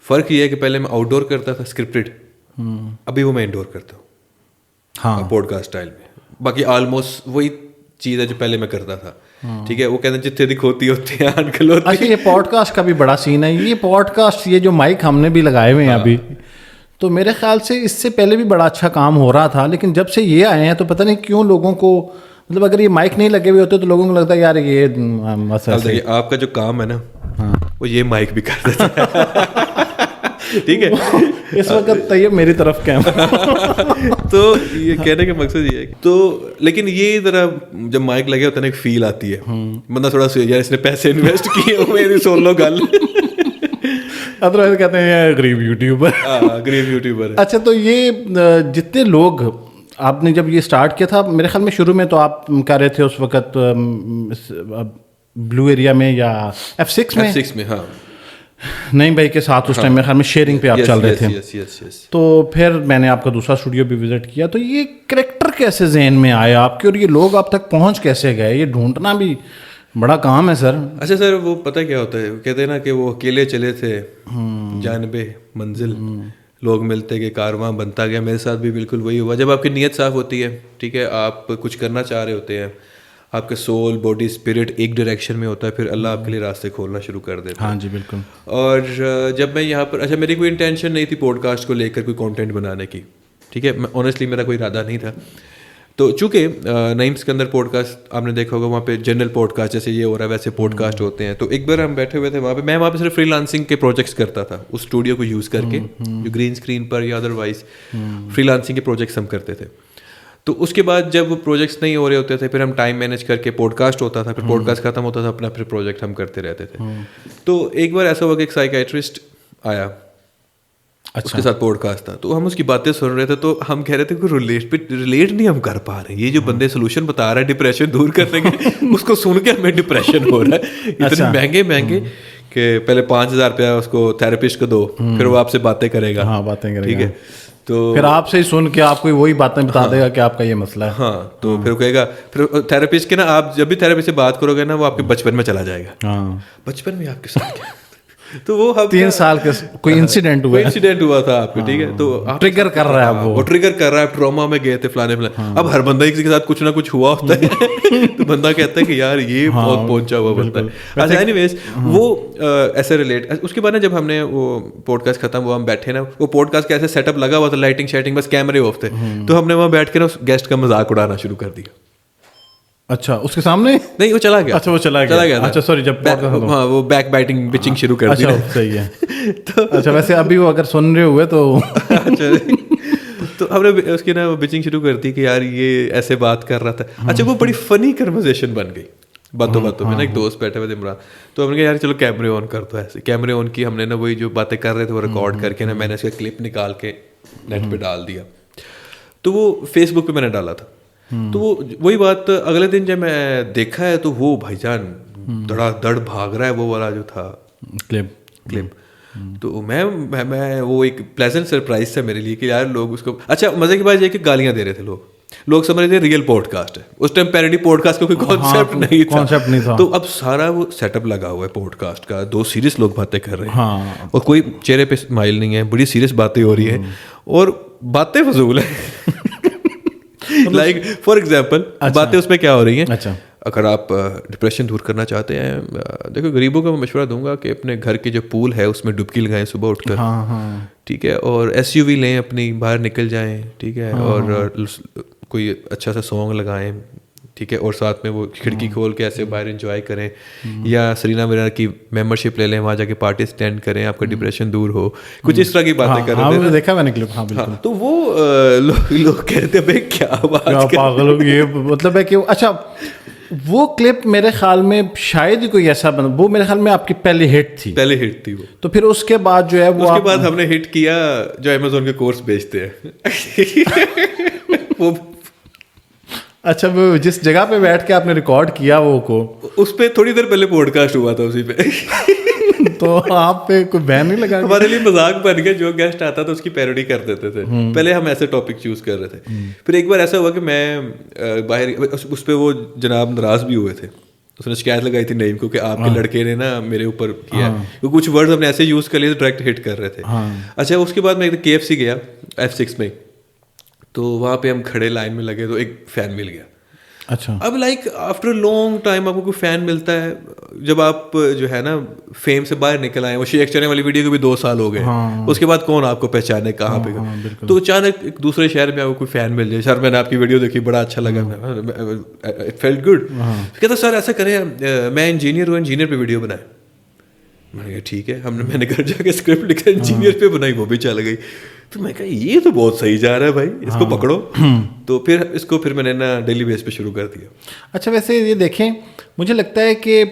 فرق یہ ہے کہ پہلے میں آؤٹ ڈور کرتا تھا اسکرپٹڈ, ابھی وہ میں انڈور کرتا ہوں, ہاں, پوڈ کاسٹ اسٹائل میں. باقی آلموسٹ وہی چیز ہے جو پہلے میں کرتا تھا. ٹھیک ہے, وہ کہتے ہیں جتنے دکھ ہوتی ہوتی ہے انکل ہوتی. اچھا, یہ پوڈ کاسٹ کا بھی بڑا سین ہے. یہ پوڈ کاسٹ, یہ جو مائک ہم نے بھی لگائے ہوئے ہیں ابھی, تو میرے خیال سے اس سے پہلے بھی بڑا اچھا کام ہو رہا تھا, لیکن جب سے یہ آئے ہیں تو پتہ نہیں کیوں لوگوں کو, مطلب اگر یہ مائک نہیں لگے ہوئے ہوتے تو لوگوں کو لگتا ہے یار یہ مسئلہ. آپ کا جو کام ہے نا, وہ یہ مائک بھی کر دیتا ہے. ٹھیک ہے. اس وقت طیب میری طرف کیمرہ. تو یہ کہنے کا مقصد یہ ہے تو لیکن یہ ذرا جب مائک لگے ہوتا ہے نا ایک فیل آتی ہے, بندہ تھوڑا سا یار اس نے پیسے انویسٹ کیے میری سن لو گل. ادروائز کہتے ہیں غریب یوٹیوبر. غریب یوٹیوبر. اچھا تو یہ جتنے لوگ آپ نے جب یہ اسٹارٹ کیا تھا, میرے خیال میں شروع میں تو آپ کر رہے تھے اس وقت بلو ایریا میں یا F6 میں. ہاں نہیں بھائی کے ساتھ اس ٹائم میرے خیال میں شیئرنگ پہ آپ چل رہے تھے. تو پھر میں نے آپ کا دوسرا اسٹوڈیو بھی وزٹ کیا. تو یہ کریکٹر کیسے ذہن میں آیا آپ کے, اور یہ لوگ آپ تک پہنچ کیسے گئے, یہ ڈھونڈنا بھی بڑا کام ہے سر. اچھا سر, وہ پتہ کیا ہوتا ہے, کہتے ہیں نا کہ وہ اکیلے چلے تھے جانب منزل, لوگ ملتے کہ کارواں بنتا گیا. میرے ساتھ بھی بالکل وہی ہوا. جب آپ کی نیت صاف ہوتی ہے, ٹھیک ہے, آپ کچھ کرنا چاہ رہے ہوتے ہیں, آپ کا سول باڈی اسپرٹ ایک ڈائریکشن میں ہوتا ہے, پھر اللہ آپ کے لیے راستے کھولنا شروع کر دیتا ہے. ہاں جی بالکل. اور جب میں یہاں پر, اچھا میری کوئی انٹینشن نہیں تھی پوڈ کاسٹ کو لے کر کوئی کانٹینٹ بنانے کی, ٹھیک ہے, آنیسٹلی میرا کوئی ارادہ نہیں تھا. تو چونکہ نائمس کے اندر پوڈ کاسٹ آپ نے دیکھا ہوگا, وہاں پہ جنرل پوڈ کاسٹ جیسے یہ ہو رہا ہے ویسے پوڈ کاسٹ ہوتے ہیں. تو ایک بار ہم بیٹھے ہوئے تھے وہاں پہ, میں وہاں پہ صرف فری لانسنگ کے پروجیکٹس کرتا تھا اس اسٹوڈیو کو یوز کر کے, جو گرین اسکرین پر یا ادروائز فری لانسنگ کے پروجیکٹس ہم کرتے تھے. تو اس کے بعد جب وہ پروجیکٹس نہیں ہو رہے ہوتے تھے, پھر ہم ٹائم مینیج کر کے پوڈ کاسٹ ہوتا تھا, پھر پوڈ کاسٹ ختم ہوتا تھا, اپنا پھر پروجیکٹ ہم کرتے رہتے تھے. تو ایک بار ایسا ہوا کہ ایک سائیکیٹرسٹ آیا, اس کے ساتھ پوڈ کاسٹ تھا, تو ہم اس کی باتیں سن رہے تھے. تو ہم کہہ رہے تھے کہ ریلیٹ نہیں ہم کر پا رہے ہیں, یہ جو بندے سولوشن بتا رہا ہے ڈپریشن دور کرنے کے, اس کو سن کے ہمیں ڈپریشن ہو رہا ہے. اتنے مہنگے کہ پہلے 5,000 روپیہ اس کو تھراپسٹ کو دو, پھر وہ آپ سے باتیں کرے گا. ہاں باتیں کرے گا, ٹھیک ہے. تو پھر آپ سے ہی سن کے آپ کو وہی باتیں بتا دے گا کہ آپ کا یہ مسئلہ ہے. ہاں, تو پھر کہے گا, پھر تھراپسٹ کے نا, آپ جب بھی تھراپسٹ سے بات کرو گے نا, وہ آپ کے بچپن میں چلا جائے گا. ہاں بچپن میں آپ کے ساتھ کیا, تو وہ 3 سال کے کوئی انسیڈنٹ ہوا تھا آپ کو, ٹھیک ہے, تو ٹریگر کر رہا ہے, وہ ٹریگر کر رہا ہے, ٹراما میں گئے تھے فلانے. اب ہر بندہ کسی کے ساتھ کچھ نہ کچھ ہوا ہوتا ہے, تو بندہ کہتا ہے کہ یار یہ بہت پہنچا ہوا بندہ ہے. اچھا اینی ویز وہ ایسے ریلیٹ. اس کے بعد نا جب ہم نے وہ پوڈ کاسٹ ختم ہوا, ہم بیٹھے نا, وہ پوڈ کاسٹ کا ایسے سیٹ اپ لگا ہوا تھا, لائٹنگ شیٹنگ, بس کیمرے آف تھے. تو ہم نے وہاں بیٹھ کے نا گیسٹ کا مذاق اڑانا شروع کر دیا. اچھا اس کے سامنے نہیں, وہ چلا گیا. اچھا وہ چلا گیا. اچھا سوری, جب ہاں وہ بیک بائٹنگ بچنگ شروع کر دی. صحیح ہے. اچھا ویسے ابھی وہ اگر سن رہے ہوئے تو تو ہم نے اس کی نا بچنگ شروع کر دی کہ یار یہ ایسے بات کر رہا تھا. اچھا وہ بڑی فنی کنورزیشن بن گئی باتوں میں نا. ایک دوست بیٹھے ہوئے تھے عمران, تو ہم نے کہا یار چلو کیمرے آن کر دو. ایسے کیمرے آن کی, ہم نے نا وہی جو باتیں کر رہے تھے وہ ریکارڈ کر کے نا, میں نے اس کا کلپ نکال کے نیٹ پہ ڈال دیا. تو وہ فیس بک پہ میں نے ڈالا تھا. تو وہی بات اگلے دن جب میں دیکھا ہے, تو وہ بھائی جان دڑا دڑ بھاگ رہا ہے وہ والا جو تھا کلپ. تو میں وہ ایک پلیزنٹ سرپرائز تھا میرے لیے کہ یار لوگ اس کو, اچھا مزے کی بات یہ کہ گالیاں دے رہے تھے لوگ سمجھ رہے تھے ریئل پوڈ کاسٹ ہے. اس ٹائم پیروڈی پوڈ کاسٹ کا کوئی کانسیپٹ نہیں تھا. تو اب سارا وہ سیٹ اپ لگا ہوا ہے پوڈ کاسٹ کا, 2 سیریس لوگ باتیں کر رہے ہیں, اور کوئی چہرے پہ اسمائل نہیں ہے, بڑی سیریس باتیں ہو رہی ہیں, اور باتیں فضول ہیں. لائک فار ایگزامپل باتیں اس میں کیا ہو رہی ہیں. اگر آپ ڈپریشن دور کرنا چاہتے ہیں, دیکھو غریبوں کا میں مشورہ دوں گا کہ اپنے گھر کے جو پول ہے اس میں ڈبکی لگائیں صبح اٹھ کر, ٹھیک ہے, اور SUV لیں اپنی, باہر نکل جائیں, ٹھیک ہے, اور کوئی اچھا سا سانگ لگائیں, ٹھیک ہے, اور ساتھ میں وہ کھڑکی کھول کے ایسے باہر انجوائے کریں, یا سرینا میرا کی ممبرشپ لے لیں, وہاں جا کے پارٹی اٹینڈ کریں, آپ کا ڈپریشن دور ہو. کچھ اس طرح کی باتیں کر رہے تھے, دیکھا میں نے کلپ. ہاں بالکل. تو وہ لوگ کہہ رہے تھے بھائی کیا بات پاگل ہو, یہ مطلب ہے کہ اچھا وہ کلپ میرے خیال میں شاید ہی کوئی ایسا بنا, وہ میرے خیال میں آپ کی پہلی ہٹ تھی وہ. تو پھر اس کے بعد جو ہے وہ, اس کے بعد ہم نے ہٹ کیا جو امیزون کے کورس بیچتے ہیں. وہ اچھا وہ جس جگہ پہ بیٹھ کے آپ نے ریکارڈ کیا وہ کو, اس پہ تھوڑی دیر پہلے پوڈ کاسٹ ہوا تھا اسی پہ. تو آپ پہ کوئی بین نہیں لگا. ہمارے لیے مذاق بن گیا, جو گیسٹ آتا تھا اس کی پیروڈی کر دیتے تھے. پہلے ہم ایسے ٹاپک چوز کر رہے تھے. پھر ایک بار ایسا ہوا کہ میں باہر, اس پہ وہ جناب ناراض بھی ہوئے تھے, اس نے شکایت لگائی تھی نعیم کو کہ آپ کے لڑکے نے نا میرے اوپر کیا, کچھ ورڈز ہم نے ایسے یوز کر لیے تو ڈائریکٹ ہٹ کر رہے تھے. اچھا اس کے بعد میں KFC گیا F6 میں, تو وہاں پہ ہم کھڑے لائن میں لگے, تو ایک فین مل گیا. اچھا اب لائک آفٹر لانگ ٹائم آپ کو کوئی فین ملتا ہے, جب آپ جو ہے نا فیم سے باہر نکل آئے. وہ شیخ چنے والی ویڈیو کو بھی 2 سال ہو گئے, اس کے بعد کون آپ کو پہچانے کہاں پہ. تو اچانک ایک دوسرے شہر میں آپ کو کوئی فین مل جائے, سر میں نے آپ کی ویڈیو دیکھی, بڑا اچھا لگا, اٹ فیلٹ گڈ. کہتا سر ایسا کریں, میں انجینئر ہوں, انجینئر پہ ویڈیو بنائیں. میں نے کہا ٹھیک ہے. میں نے گھر جا کے اسکرپٹ لکھا, انجینئر پہ بنائی, وہ بھی چل گئی. تو میں کہا یہ تو بہت صحیح جا رہا ہے بھائی, اس کو پکڑو. تو پھر میں نے نا ڈیلی بیس پہ شروع کر دیا. اچھا ویسے یہ دیکھیں, مجھے لگتا ہے کہ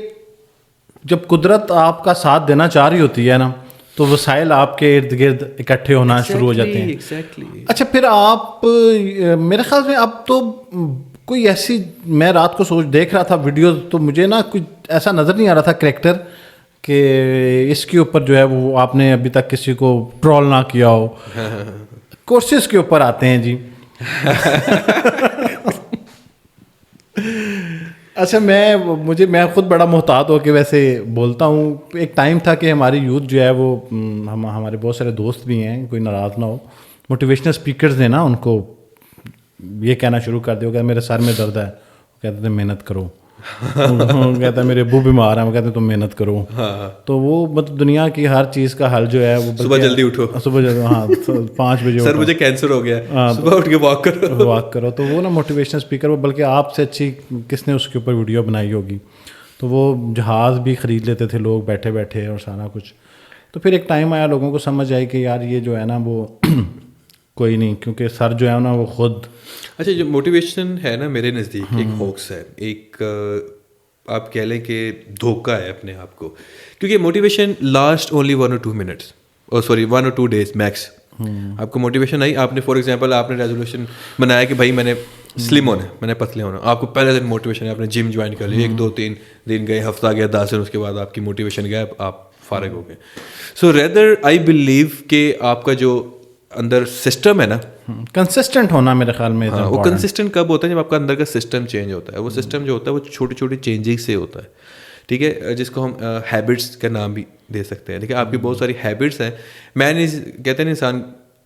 جب قدرت آپ کا ساتھ دینا چاہ رہی ہوتی ہے نا, تو وسائل آپ کے ارد گرد اکٹھے ہونا شروع ہو جاتے ہیں. اچھا پھر آپ, میرے خیال میں اب تو کوئی ایسی, میں رات کو دیکھ رہا تھا ویڈیوز, تو مجھے نا کچھ ایسا نظر نہیں آ رہا تھا کریکٹر کہ اس کے اوپر جو ہے وہ آپ نے ابھی تک کسی کو ٹرول نہ کیا ہو. کورسز کے اوپر آتے ہیں جی. اچھا میں خود بڑا محتاط ہو کے ویسے بولتا ہوں. ایک ٹائم تھا کہ ہماری یوتھ جو ہے وہ, ہمارے بہت سارے دوست بھی ہیں, کوئی ناراض نہ ہو, موٹیویشنل اسپیکرز نے نا ان کو یہ کہنا شروع کر دیا کہ میرے سر میں درد ہے, وہ کہتے تھے محنت کرو. کہتا ہے میرے ابو بیمار ہیں, وہ کہتے ہیں تم محنت کرو. تو وہ مطلب دنیا کی ہر چیز کا حل جو ہے وہ صبح جلدی اٹھو, صبح جلدی, ہاں 5 بجے سر مجھے کینسر ہو گیا, صبح اٹھ کے واک کرو. تو وہ نا موٹیویشنل اسپیکر, وہ بلکہ آپ سے اچھی کس نے اس کے اوپر ویڈیو بنائی ہوگی. تو وہ جہاز بھی خرید لیتے تھے لوگ بیٹھے بیٹھے اور سارا کچھ. تو پھر ایک ٹائم آیا لوگوں کو سمجھ آئی کہ یار یہ جو ہے نا وہ کوئی نہیں, کیونکہ سر جو ہے نا وہ خود. اچھا جو موٹیویشن ہے نا میرے نزدیک ایک ہوکس ہے, ایک آپ کہہ لیں کہ دھوکہ ہے اپنے آپ کو, کیونکہ motivation last only 1 or 2 minutes, اور سوری 1 or 2 days میکس. آپ کو موٹیویشن آئی, آپ نے فار ایگزامپل آپ نے ریزولوشن بنایا کہ بھائی میں نے سلم ہونا ہے, میں نے پتلے ہونا. آپ کو پہلے دن موٹیویشن ہے, آپ نے جم جوائن کر لی, 1 2 3 دن گئے, ہفتہ گیا, 10 دن, اس کے بعد آپ کی موٹیویشن گیا, آپ فارغ ہو گئے. سو ریدر آئی بلیو کہ آپ کا جو اندر سسٹم ہے نا, کنسسٹنٹ ہونا میرے خیال میں. وہ کنسسٹنٹ کب ہوتا ہے جب آپ کا اندر کا سسٹم چینج ہوتا ہے. وہ سسٹم جو ہوتا ہے وہ چھوٹی چھوٹی چینجنگ سے ہوتا ہے, ٹھیک ہے, جس کو ہم ہیبٹس کا نام بھی دے سکتے ہیں. ٹھیک ہے, آپ کی بہت ساری ہیبٹس ہیں. میں نہیں کہتے ہیں انسان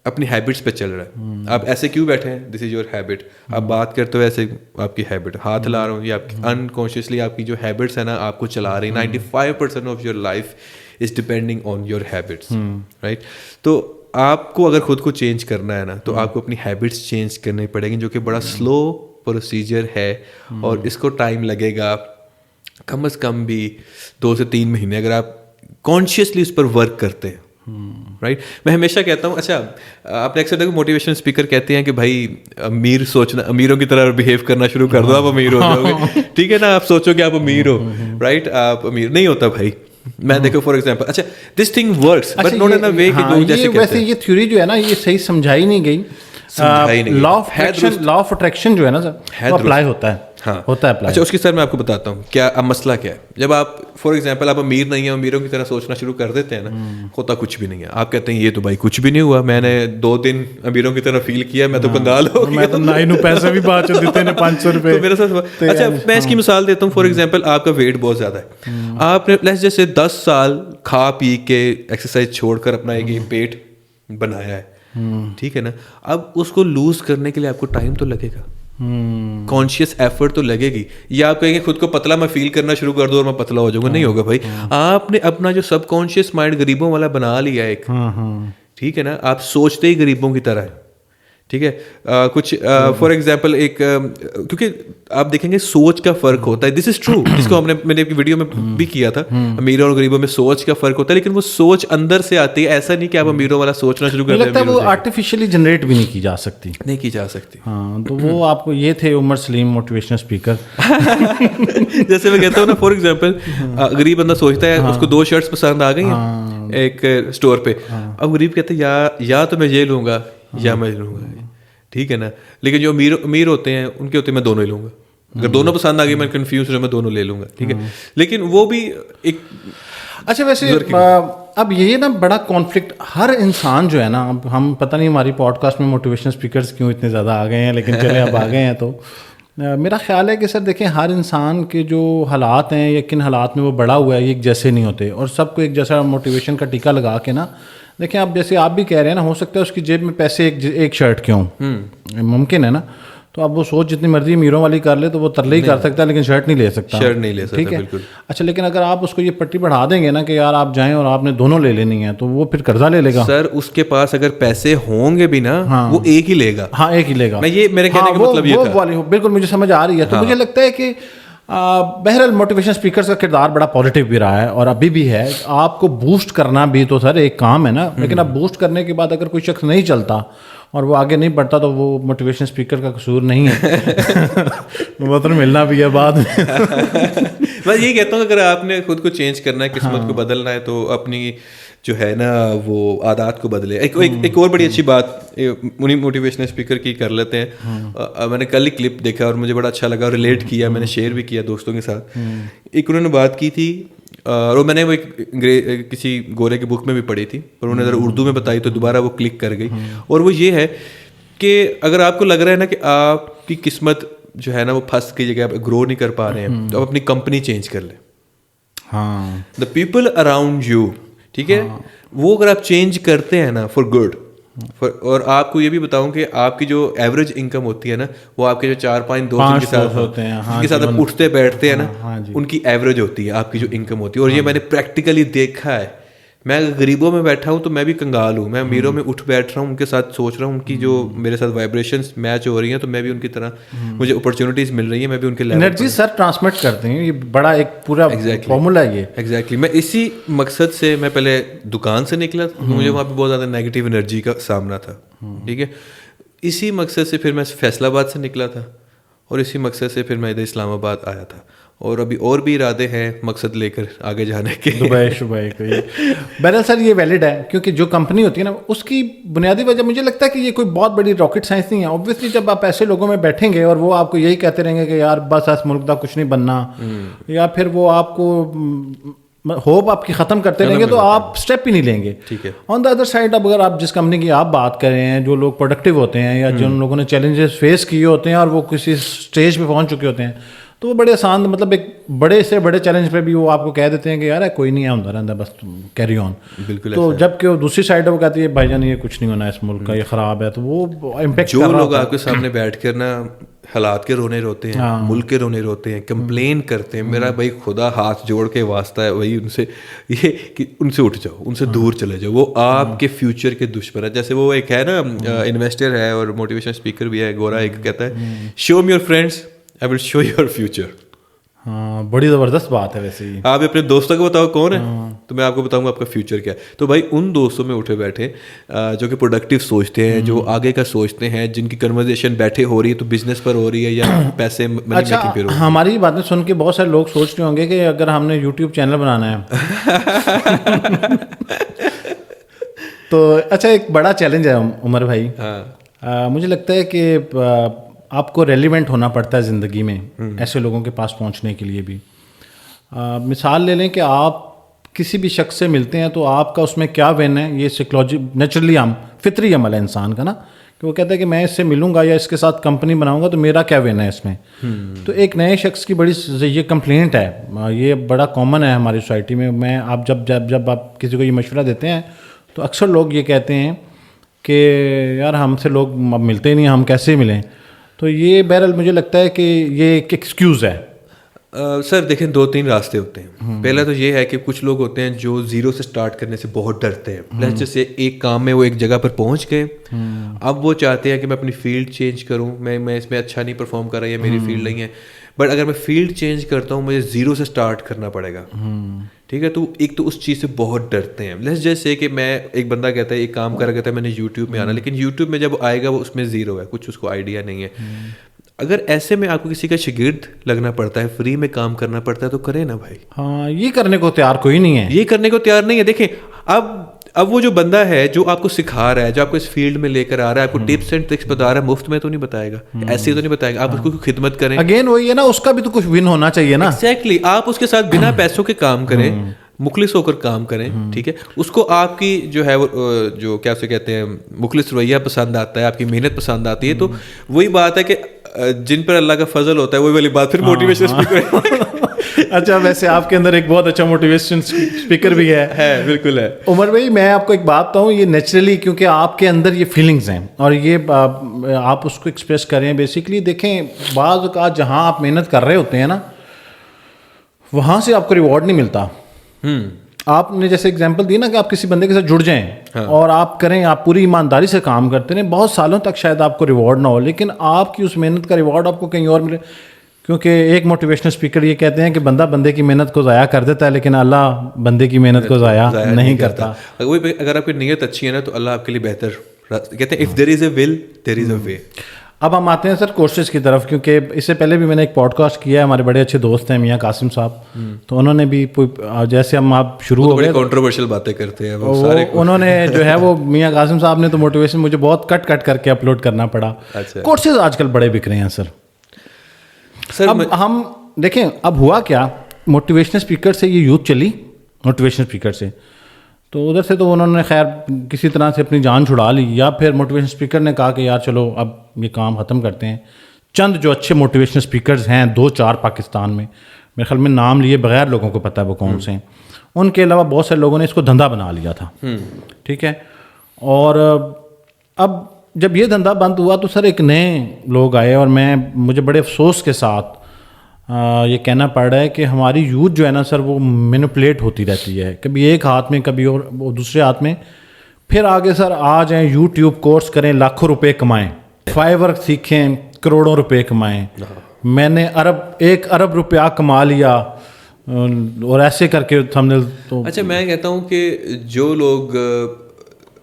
اپنی ہیبٹس پہ چل رہا ہے. آپ ایسے کیوں بیٹھے ہیں, دس از یور ہیبٹ. آپ بات کرتے ہو ایسے, آپ کی ہیبٹ. ہاتھ ہلا رہا ہوں, یہ آپ کی انکانشیسلی آپ کی جو ہیبٹس ہیں نا آپ کو چلا رہی ہیں. 95% of your life is depending on your habits, right. تو آپ کو اگر خود کو چینج کرنا ہے نا, تو آپ کو اپنی ہیبٹس چینج کرنی پڑے گی, جو کہ بڑا سلو پروسیجر ہے, اور اس کو ٹائم لگے گا کم از کم بھی 2 سے 3 مہینے, اگر آپ کانشیسلی اس پر ورک کرتے ہیں, رائٹ. میں ہمیشہ کہتا ہوں, اچھا آپ نے اکثر دیکھو موٹیویشن اسپیکر کہتے ہیں کہ بھائی امیر سوچنا, امیروں کی طرح بہیو کرنا شروع کر دو, آپ امیر ہو جاؤ گے. ٹھیک ہے نا, آپ سوچو کہ آپ امیر ہو, رائٹ. آپ امیر نہیں ہوتا بھائی. میں دیکھو فار ایگزامپل, اچھا this thing works but not in a way کہ لوگ جیسے کہتے ہیں. ویسے یہ تھیوری جو ہے نا یہ صحیح سمجھائی نہیں گئی. لا آف اٹریکشن جو ہے نا سر, وہ اپلائی ہوتا ہے. ہوتا ہے اپلائی. اچھا اس کی سر میں آپ کو بتاتا ہوں کیا اب مسئلہ کیا ہے. جب آپ فار ایگزامپل آپ امیر نہیں ہیں, امیروں کی طرح سوچنا شروع کر دیتے ہیں نا, ہوتا کچھ بھی نہیں ہے. آپ کہتے ہیں یہ تو بھائی کچھ بھی نہیں ہوا, میں نے 2 دن امیروں کی طرح فیل کیا, میں تو کنگال ہو گیا, میں تو نائی نو پیسے بھی بات دیتے ہیں 500 روپے میرے ساتھ. اچھا میں اس کی مثال دیتا ہوں. فار ایگزامپل آپ کا ویٹ بہت زیادہ ہے, آپ نے پلس جیسے 10 سال کھا پی کے ایکسرسائز چھوڑ کر اپنا ایک پیٹ بنایا ہے, ٹھیک ہے نا. اب اس کو لوز کرنے کے لیے آپ کو ٹائم تو لگے گا, کانشیس ایفرٹ تو لگے گی. یا آپ کہیں گے خود کو پتلا میں فیل کرنا شروع کر دوں اور میں پتلا ہو جاؤں گا, نہیں ہوگا بھائی. آپ نے اپنا جو سب کانشیس مائنڈ غریبوں والا بنا لیا ایک, ٹھیک ہے نا. آپ سوچتے ہی غریبوں کی طرح ہے, ٹھیک ہے. کچھ فار ایگزامپل ایک, کیونکہ آپ دیکھیں گے سوچ کا فرق ہوتا ہے, دس از ٹرو, جس کو میں نے ویڈیو میں بھی کیا تھا. امیروں اور غریبوں میں سوچ کا فرق ہوتا ہے, لیکن وہ سوچ اندر سے آتی ہے. ایسا نہیں کہ آپ امیروں والا سوچنا شروع کر دیں. وہ آرٹیفیشلی جنریٹ بھی نہیں کی جا سکتی, نہیں کی جا سکتی. ہاں تو وہ آپ کو یہ تھے عمر سلیم موٹیویشنل اسپیکر. جیسے میں کہتا ہوں نا, فار ایگزامپل غریب بندہ سوچتا ہے اس کو 2 شرٹس پسند آ گئی ہیں ایک اسٹور پہ. اب غریب کہتے ہیں یا تو میں یہ لوں گا یا میں لوں گا, ٹھیک ہے نا. لیکن جو امیر ہوتے ہیں ان کے ہوتے ہیں میں دونوں ہی لوں گا, اگر دونوں پسند آ گئی میں کنفیوز ہوں, میں دونوں لے لوں گا, ٹھیک ہے. لیکن وہ بھی ایک. اچھا ویسے اب یہ نا بڑا کانفلکٹ ہر انسان جو ہے نا, اب ہم پتہ نہیں ہماری پوڈ کاسٹ میں موٹیویشنل اسپیکرس کیوں اتنے زیادہ آ گئے ہیں, لیکن چلے اب آ گئے ہیں. تو میرا خیال ہے کہ سر دیکھیں ہر انسان کے جو حالات ہیں یا کن حالات میں وہ بڑا ہوا ہے یہ ایک جیسے نہیں ہوتے, اور سب کو ایک جیسا موٹیویشن کا ٹیکا لگا کے نا دیکھیں. اب جیسے آپ بھی کہہ رہے ہیں نا, ہو سکتا ہے اس کی جیب میں پیسے ایک شرٹ کے ہوں, ممکن ہے نا. تو اب وہ سوچ جتنی مرضی امیروں والی کر لے تو وہ ترلے ہی کر سکتا ہے, لیکن شرٹ نہیں لے سکتا, ٹھیک ہے. اچھا لیکن اگر آپ اس کو یہ پٹی بڑھا دیں گے نا کہ یار آپ جائیں اور آپ نے دونوں لے لینی ہے, تو وہ پھر قرضہ لے لے گا. سر اس کے پاس اگر پیسے ہوں گے بھی نا, وہ ایک ہی لے گا. ہاں ایک ہی لے گا. میں یہ میرے کہنے کا مطلب یہ بالکل مجھے سمجھ آ رہی ہے. تو مجھے لگتا ہے کہ بہرحال موٹیویشن اسپیکرس کا کردار بڑا پازیٹیو بھی رہا ہے اور ابھی بھی ہے. آپ کو بوسٹ کرنا بھی تو سر ایک کام ہے نا, لیکن اب بوسٹ کرنے کے بعد اگر کوئی شخص نہیں چلتا اور وہ آگے نہیں بڑھتا تو وہ موٹیویشن اسپیکر کا قصور نہیں ہے. وہ ملنا بھی ہے بعد میں. میں یہی کہتا ہوں اگر آپ نے خود کو چینج کرنا ہے, قسمت کو بدلنا ہے, تو اپنی جو ہے نا وہ عادات کو بدلے. ایک اور بڑی اچھی بات انہیں موٹیویشنل اسپیکر کی کر لیتے ہیں. میں نے کل ہی کلپ دیکھا اور مجھے بڑا اچھا لگا اور ریلیٹ کیا, میں نے شیئر بھی کیا دوستوں کے ساتھ. ایک انہوں نے بات کی تھی اور میں نے وہ کسی گورے کی بک میں بھی پڑھی تھی اور انہوں نے ذرا اردو میں بتائی تو دوبارہ وہ کلک کر گئی. اور وہ یہ ہے کہ اگر آپ کو لگ رہا ہے نا کہ آپ کی قسمت جو ہے نا وہ پھنس کی جگہ گرو نہیں کر پا رہے ہیں, تو آپ اپنی کمپنی چینج کر لیں. ہاں, دا پیپل اراؤنڈ یو, ٹھیک ہے, وہ اگر آپ چینج کرتے ہیں نا فار گڈ. اور آپ کو یہ بھی بتاؤں کہ آپ کی جو ایوریج انکم ہوتی ہے نا وہ آپ کے جو 4-5 دوست کے ساتھ ہوتے ہیں, جن کے ساتھ آپ اٹھتے بیٹھتے ہیں نا, ان کی ایوریج ہوتی ہے آپ کی جو انکم ہوتی ہے. اور یہ میں نے پریکٹیکلی دیکھا ہے. میں غریبوں میں بیٹھا ہوں تو میں بھی کنگال ہوں, میں امیروں میں اٹھ بیٹھ رہا ہوں, ان کے ساتھ سوچ رہا ہوں, ان کی جو میرے ساتھ وائبریشنس میچ ہو رہی ہیں, تو میں بھی ان کی طرح, مجھے اپرچونیٹیز مل رہی ہیں, میں بھی ان کے لیول انرجی سر ٹرانسمٹ کرتے ہیں. یہ بڑا ایک پورا فارمولا ہے یہ. ایگزیکٹلی. میں اسی مقصد سے میں پہلے دکان سے نکلا تھا, مجھے وہاں پہ بہت زیادہ نیگیٹو انرجی کا سامنا تھا, ٹھیک ہے. اسی مقصد سے پھر میں فیصل آباد سے نکلا تھا اور اسی مقصد سے پھر میں ادھر اسلام آباد آیا تھا. اور ابھی اور بھی ارادے ہیں مقصد لے کر آگے جانے کے. دبئی شبئی کو. بہرحال سر یہ ویلڈ ہے, کیونکہ جو کمپنی ہوتی ہے نا اس کی بنیادی وجہ مجھے لگتا ہے کہ یہ کوئی بہت بڑی راکٹ سائنس نہیں ہے. اوبویسلی جب آپ ایسے لوگوں میں بیٹھیں گے اور وہ آپ کو یہی کہتے رہیں گے کہ یار بس اس ملک کا کچھ نہیں بننا, یا پھر وہ آپ کو ہوپ آپ کی ختم کرتے رہیں گے, تو آپ اسٹیپ ہی نہیں لیں گے. ٹھیک ہے. آن دا ادر سائڈ اب اگر آپ جس کمپنی کی آپ بات کر رہے ہیں, جو لوگ پروڈکٹیو ہوتے ہیں یا جن لوگوں نے چیلنجز فیس کیے ہوتے ہیں اور وہ کسی اسٹیج پہ پہنچ چکے ہوتے ہیں, تو وہ بڑے آسان, مطلب ایک بڑے سے بڑے چیلنج پہ بھی وہ آپ کو کہہ دیتے ہیں کہ یار کوئی نہیں ہے اندر اندر, بس کیری آن. بالکل. تو جب کہ وہ دوسری سائڈ ہے وہ کہتی ہے بھائی جان یہ کچھ نہیں ہونا اس ملک کا, یہ خراب ہے, تو وہ امپیکٹ جو لوگ آپ کے سامنے بیٹھ کر نا حالات کے رونے روتے ہیں, ملک کے رونے روتے ہیں, کمپلین کرتے ہیں, میرا بھائی خدا ہاتھ جوڑ کے واسطہ ہے وہی ان سے, یہ کہ ان سے اٹھ جاؤ, ان سے دور چلے جاؤ. وہ آپ کے فیوچر کے دشمن ہے. جیسے وہ ایک ہے نا انویسٹر ہے اور موٹیویشن اسپیکر بھی ہے, گورا, ایک کہتا ہے show me your friends I will show your future. ہاں, بڑی زبردست بات ہے. ویسے ہی آپ اپنے دوستوں کو بتاؤ کون ہے, تو میں آپ کو بتاؤں گا آپ کا فیوچر کیا ہے. تو بھائی ان دوستوں میں اٹھے بیٹھے جو کہ پروڈکٹیو سوچتے ہیں, جو آگے کا سوچتے ہیں, جن کی کنورزیشن بیٹھے ہو رہی ہے تو بزنس پر ہو رہی ہے یا پیسے منی میکنگ پہ ہو رہی ہے. ہماری باتیں سن کے بہت سارے لوگ سوچ رہے ہوں گے کہ اگر ہم نے یوٹیوب چینل بنانا ہے تو اچھا ایک بڑا چیلنج ہے عمر بھائی. مجھے لگتا ہے کہ آپ کو ریلیونٹ ہونا پڑتا ہے زندگی میں ایسے لوگوں کے پاس پہنچنے کے لیے بھی. مثال لے لیں کہ آپ کسی بھی شخص سے ملتے ہیں تو آپ کا اس میں کیا وین ہے, یہ سائیکلوجی نیچرلی فطری عمل ہے انسان کا نا, کہ وہ کہتا ہے کہ میں اس سے ملوں گا یا اس کے ساتھ کمپنی بناؤں گا تو میرا کیا وین ہے اس میں. تو ایک نئے شخص کی بڑی یہ کمپلینٹ ہے, یہ بڑا کامن ہے ہماری سوسائٹی میں. آپ جب آپ کسی کو یہ مشورہ دیتے ہیں تو اکثر لوگ یہ کہتے ہیں کہ یار ہم سے لوگ اب ملتے نہیں, ہم کیسے ملیں. تو یہ بہرحال مجھے لگتا ہے کہ یہ ایک ایکسکیوز ہے. سر دیکھیں 2-3 راستے ہوتے ہیں. پہلا تو یہ ہے کہ کچھ لوگ ہوتے ہیں جو زیرو سے سٹارٹ کرنے سے بہت ڈرتے ہیں. جیسے ایک کام میں وہ ایک جگہ پر پہنچ گئے, اب وہ چاہتے ہیں کہ میں اپنی فیلڈ چینج کروں, میں اس میں اچھا نہیں پرفارم کر رہا, یہ میری فیلڈ نہیں ہے. بٹ اگر میں فیلڈ چینج کرتا ہوں مجھے زیرو سے سٹارٹ کرنا پڑے گا, ٹھیک ہے. تو ایک تو اس چیز سے بہت ڈرتے ہیں. جیسے کہ میں ایک بندہ کہتا ہے ایک کام کر کہتا ہے میں نے یوٹیوب میں آنا, لیکن یوٹیوب میں جب آئے گا وہ اس میں زیرو ہے, کچھ اس کو آئیڈیا نہیں ہے. اگر ایسے میں آپ کو کسی کا شاگرد لگنا پڑتا ہے, فری میں کام کرنا پڑتا ہے, تو کرے نا بھائی. ہاں, یہ کرنے کو تیار کوئی نہیں ہے, یہ کرنے کو تیار نہیں ہے. دیکھیں اب وہ جو بندہ ہے جو آپ کو سکھا رہا ہے, جو آپ کو اس فیلڈ میں لے کر آ رہا ہے, آپ کو ٹپس اینڈ ٹرکس بتا رہا ہے, مفت میں تو نہیں بتائے گا, ایسے تو نہیں بتائے گا. آپ اس کو خدمت کریں. اگین وہی ہے نا, اس کا بھی تو کچھ ون ہونا چاہیے نا. ایگزیکٹلی. آپ اس کے ساتھ بنا پیسوں کے کام کریں, مخلص ہو کر کام کریں, ٹھیک ہے. اس کو آپ کی جو ہے جو کیا اسے کہتے ہیں مخلص رویہ پسند آتا ہے, آپ کی محنت پسند آتی ہے. تو وہی بات ہے کہ جن پر اللہ کا فضل ہوتا ہے وہی والی بات. پھر موٹیویشن اسپیکر. اچھا, ویسے آپ کے اندر ایک بہت اچھا موٹیویشن اسپیکر بھی ہے. بالکل ہے. عمر بھائی میں آپ کو ایک بات بتاؤں, یہ نیچرلی کیونکہ آپ کے اندر یہ فیلنگز ہیں اور یہ آپ اس کو ایکسپریس کریں. بیسیکلی دیکھیں بعض اوقات جہاں آپ محنت کر رہے ہوتے ہیں نا وہاں سے آپ کو ریوارڈ نہیں ملتا. آپ نے جیسے اگزامپل دی نا کہ آپ کسی بندے کے ساتھ جڑ جائیں اور آپ کریں, آپ پوری ایمانداری سے کام کرتے رہیں, بہت سالوں تک شاید آپ کو ریوارڈ نہ ہو, لیکن آپ کی اس محنت کا ریوارڈ آپ کو کہیں اور ملے. کیونکہ ایک موٹیویشنل اسپیکر یہ کہتے ہیں کہ بندہ بندے کی محنت کو ضائع کر دیتا ہے لیکن اللہ بندے کی محنت کو ضائع نہیں کرتا. اگر آپ کی نیت اچھی ہے نا تو اللہ آپ کے لیے بہتر کہتے ہیں, if there is a will there is a way. اب ہم آتے ہیں سر کورسز کی طرف, کیونکہ اس سے پہلے بھی میں نے ایک پوڈ کاسٹ کیا ہے, ہمارے بڑے اچھے دوست ہیں میاں قاسم صاحب, تو انہوں نے بھی جیسے ہم آپ شروع ہو گئے کنٹروورشل باتیں کرتے ہیں انہوں نے جو ہے وہ میاں قاسم صاحب نے تو موٹیویشن مجھے بہت کٹ کر کے اپلوڈ کرنا پڑا. کورسز آج کل بڑے بک رہے ہیں سر. اب ہم دیکھیں اب ہوا کیا, موٹیویشنل اسپیکر سے یہ یوتھ چلی, موٹیویشنل اسپیکر سے تو ادھر سے تو انہوں نے خیر کسی طرح سے اپنی جان چھڑا لی, یا پھر موٹیویشن اسپیکر نے کہا کہ یار چلو اب یہ کام ختم کرتے ہیں. چند جو اچھے موٹیویشنل اسپیکرز ہیں 2-4 پاکستان میں, میرے خیال میں نام لیے بغیر لوگوں کو پتہ ہے وہ کون سے ہیں, ان کے علاوہ بہت سارے لوگوں نے اس کو دھندا بنا لیا تھا. ٹھیک ہے, اور اب جب یہ دھندا بند ہوا تو سر ایک نئے لوگ آئے, اور مجھے بڑے افسوس کے ساتھ یہ کہنا پڑ رہا ہے کہ ہماری یوتھ جو ہے نا سر وہ مینوپولیٹ ہوتی رہتی ہے, کبھی ایک ہاتھ میں کبھی اور دوسرے ہاتھ میں. پھر آگے سر آ جائیں یوٹیوب کورس کریں, لاکھوں روپے کمائیں, فائیور سیکھیں, کروڑوں روپے کمائیں. میں نے 1 ارب روپیہ کما لیا, اور ایسے کر کے ہم نے تو. اچھا میں کہتا ہوں کہ جو لوگ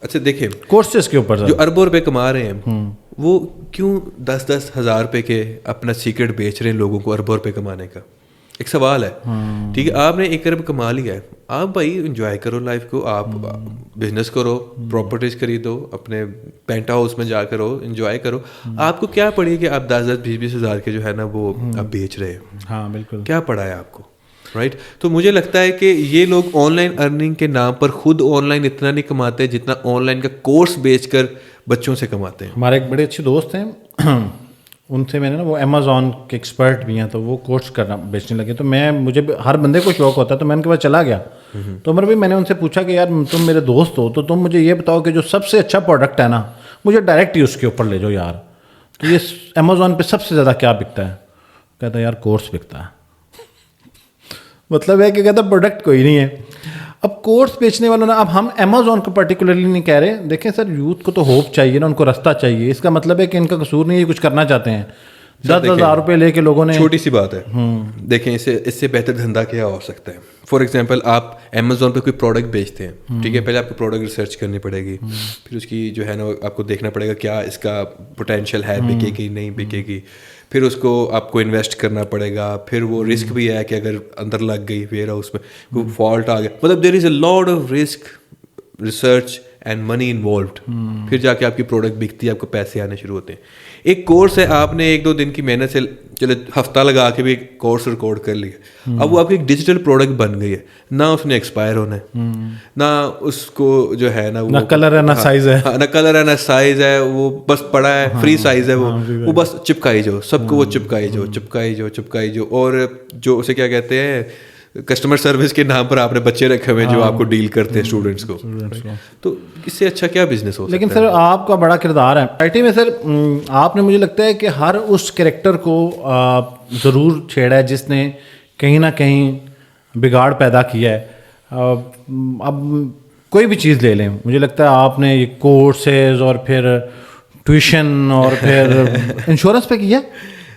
اچھا دیکھیں کورسز کے اوپر جو اربوں روپے کما رہے ہیں وہ کیوں 10-10 ہزار روپے کے اپنا سیکرٹ بیچ رہے ہیں لوگوں کو اربوں روپے کمانے کا. ایک سوال ہے, ٹھیک ہے آپ نے 1 ارب کما لیا ہے, آپ بھائی انجوائے کرو لائف کو, آپ بزنس کرو, پراپرٹیز خریدو, اپنے پینٹ ہاؤس میں جا کرو, انجوائے کرو. آپ کو کیا پڑی کہ آپ 10-20 ہزار کے جو ہے نا وہ آپ بیچ رہے ہیں. ہاں بالکل, کیا پڑا ہے آپ کو, رائٹ. تو مجھے لگتا ہے کہ یہ لوگ آن لائن ارننگ کے نام پر خود آن لائن اتنا نہیں کماتے جتنا آن لائن کا کورس بیچ کر بچوں سے کماتے ہیں. ہمارے ایک بڑے اچھے دوست ہیں, ان سے میں نے نا وہ امیزون کے ایکسپرٹ بھی ہیں, تو وہ کورس کرنا بیچنے لگے. تو مجھے ہر بندے کو شوق ہوتا ہے, تو میں ان کے پاس چلا گیا. تو عمر بھائی میں نے ان سے پوچھا کہ یار تم میرے دوست ہو تو تم مجھے یہ بتاؤ کہ جو سب سے اچھا پروڈکٹ ہے نا مجھے ڈائریکٹ ہی اس کے اوپر لے جاؤ یار. تو یہ امیزون پہ سب سے زیادہ کیا بکتا ہے؟ کہتا ہے یار کورس بکتا ہے. مطلب ہے کہ کہتا پروڈکٹ کوئی نہیں ہے. اب کورس بیچنے والوں نے, اب ہم امیزون کو پرٹیکولرلی نہیں کہہ رہے, دیکھیں سر یوتھ کو تو ہوپ چاہیے نا, ان کو رستہ چاہیے. اس کا مطلب ہے کہ ان کا قصور نہیں, یہ کچھ کرنا چاہتے ہیں. 10,000 روپے لے کے لوگوں نے, چھوٹی سی بات ہے, دیکھیں اس سے بہتر دھندا کیا ہو سکتا ہے. فار ایگزامپل آپ امیزون پہ کوئی پروڈکٹ بیچتے ہیں, ٹھیک ہے, پہلے آپ کو پروڈکٹ ریسرچ کرنی پڑے گی, پھر اس کی جو ہے نا آپ کو دیکھنا پڑے گا کیا اس کا پوٹینشیل ہے, بکے گی نہیں بکے گی, پھر اس کو آپ کو انویسٹ کرنا پڑے گا, پھر وہ رسک بھی ہے کہ اگر اندر لگ گئی ویئر ہاؤس میں کوئی فالٹ آ گیا, مطلب there is a lot of risk, research and money involved. پھر جا کے آپ کی پروڈکٹ بکتی ہے, آپ کو پیسے آنے شروع ہوتے ہیں. ایک کورس ہے, آپ نے 1-2 دن کی محنت سے چلے ہفتہ لگا کے بھی ایک کورس ریکارڈ کر لیا, اب وہ آپ کی ایک ڈیجیٹل پروڈکٹ بن گئی ہے, نہ اس نے ایکسپائر ہونا ہے, نہ اس کو جو ہے نا نہ کلر ہے نہ سائز ہے, نہ کلر ہے نہ سائز ہے, وہ بس پڑا ہے, فری سائز ہے, وہ بس چپکائی جاؤ سب کو, وہ چپکائی جاؤ. اور جو اسے کیا کہتے ہیں کسٹمر سروس کے نام پر آپ نے بچے رکھے ہوئے جو آپ کو ڈیل کرتے ہیں اسٹوڈنٹس کو, تو اس سے اچھا کیا بزنس ہو سکتا ہے. لیکن سر آپ کا بڑا کردار ہے آئی ٹی میں سر, آپ نے مجھے لگتا ہے کہ ہر اس کریکٹر کو ضرور چھیڑا ہے جس نے کہیں نہ کہیں بگاڑ پیدا کیا ہے. اب کوئی بھی چیز لے لیں, مجھے لگتا ہے آپ نے یہ کورسز اور پھر ٹیوشن اور پھر انشورنس پہ کیا.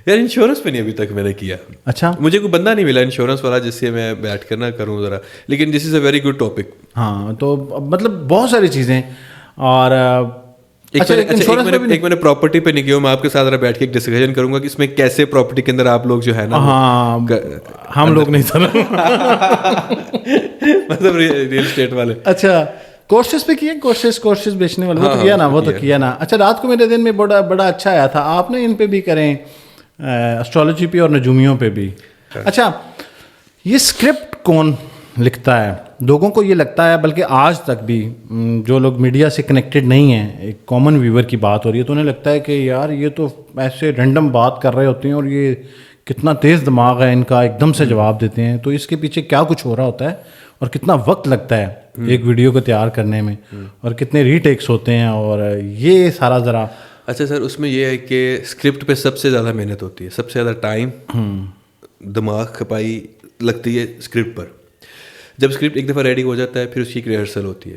یار انشورنس پہ نہیں ابھی تک میں نے کیا. اچھا, مجھے کوئی بندہ نہیں ملا انشورنس والا جس سے میں بیٹھ کر نہ کروں ذرا, لیکن دس از اے ویری گڈ ٹاپک. ہاں تو مطلب بہت ساری چیزیں. اور ایک میں نے پراپرٹی پہ نہیں کیا, میں آپ کے ساتھ ذرا بیٹھ کے ایک ڈسکشن کروں گا کہ اس میں کیسے پراپرٹی کے اندر آپ لوگ جو ہے نا, ہاں ہم لوگ نہیں سر مطلب ریئل اسٹیٹ والے. اچھا کورسز پہ کیے, کورسز بیچنے والے وہ تو کیا نا, وہ تو کیا نا. اچھا رات کو میرے دن میں بڑا اچھا آیا تھا, آپ نے ان پہ بھی کریں, اسٹرالوجی پہ اور نجومیوں پہ بھی. اچھا یہ اسکرپٹ کون لکھتا ہے؟ لوگوں کو یہ لگتا ہے, بلکہ آج تک بھی جو لوگ میڈیا سے کنیکٹڈ نہیں ہیں, ایک کامن ویور کی بات ہو رہی ہے تو انہیں لگتا ہے کہ یار یہ تو ایسے رینڈم بات کر رہے ہوتے ہیں اور یہ کتنا تیز دماغ ہے ان کا, ایک دم سے جواب دیتے ہیں. تو اس کے پیچھے کیا کچھ ہو رہا ہوتا ہے اور کتنا وقت لگتا ہے ایک ویڈیو کو تیار کرنے میں, اور کتنے ری ٹیکس ہوتے ہیں, اور یہ سارا ذرا. اچھا سر, اس میں یہ ہے کہ اسکرپٹ پہ سب سے زیادہ محنت ہوتی ہے, سب سے زیادہ ٹائم دماغ کھپائی لگتی ہے اسکرپٹ پر. جب اسکرپٹ ایک دفعہ ریڈی ہو جاتا ہے پھر اس کی ایک ریہرسل ہوتی ہے,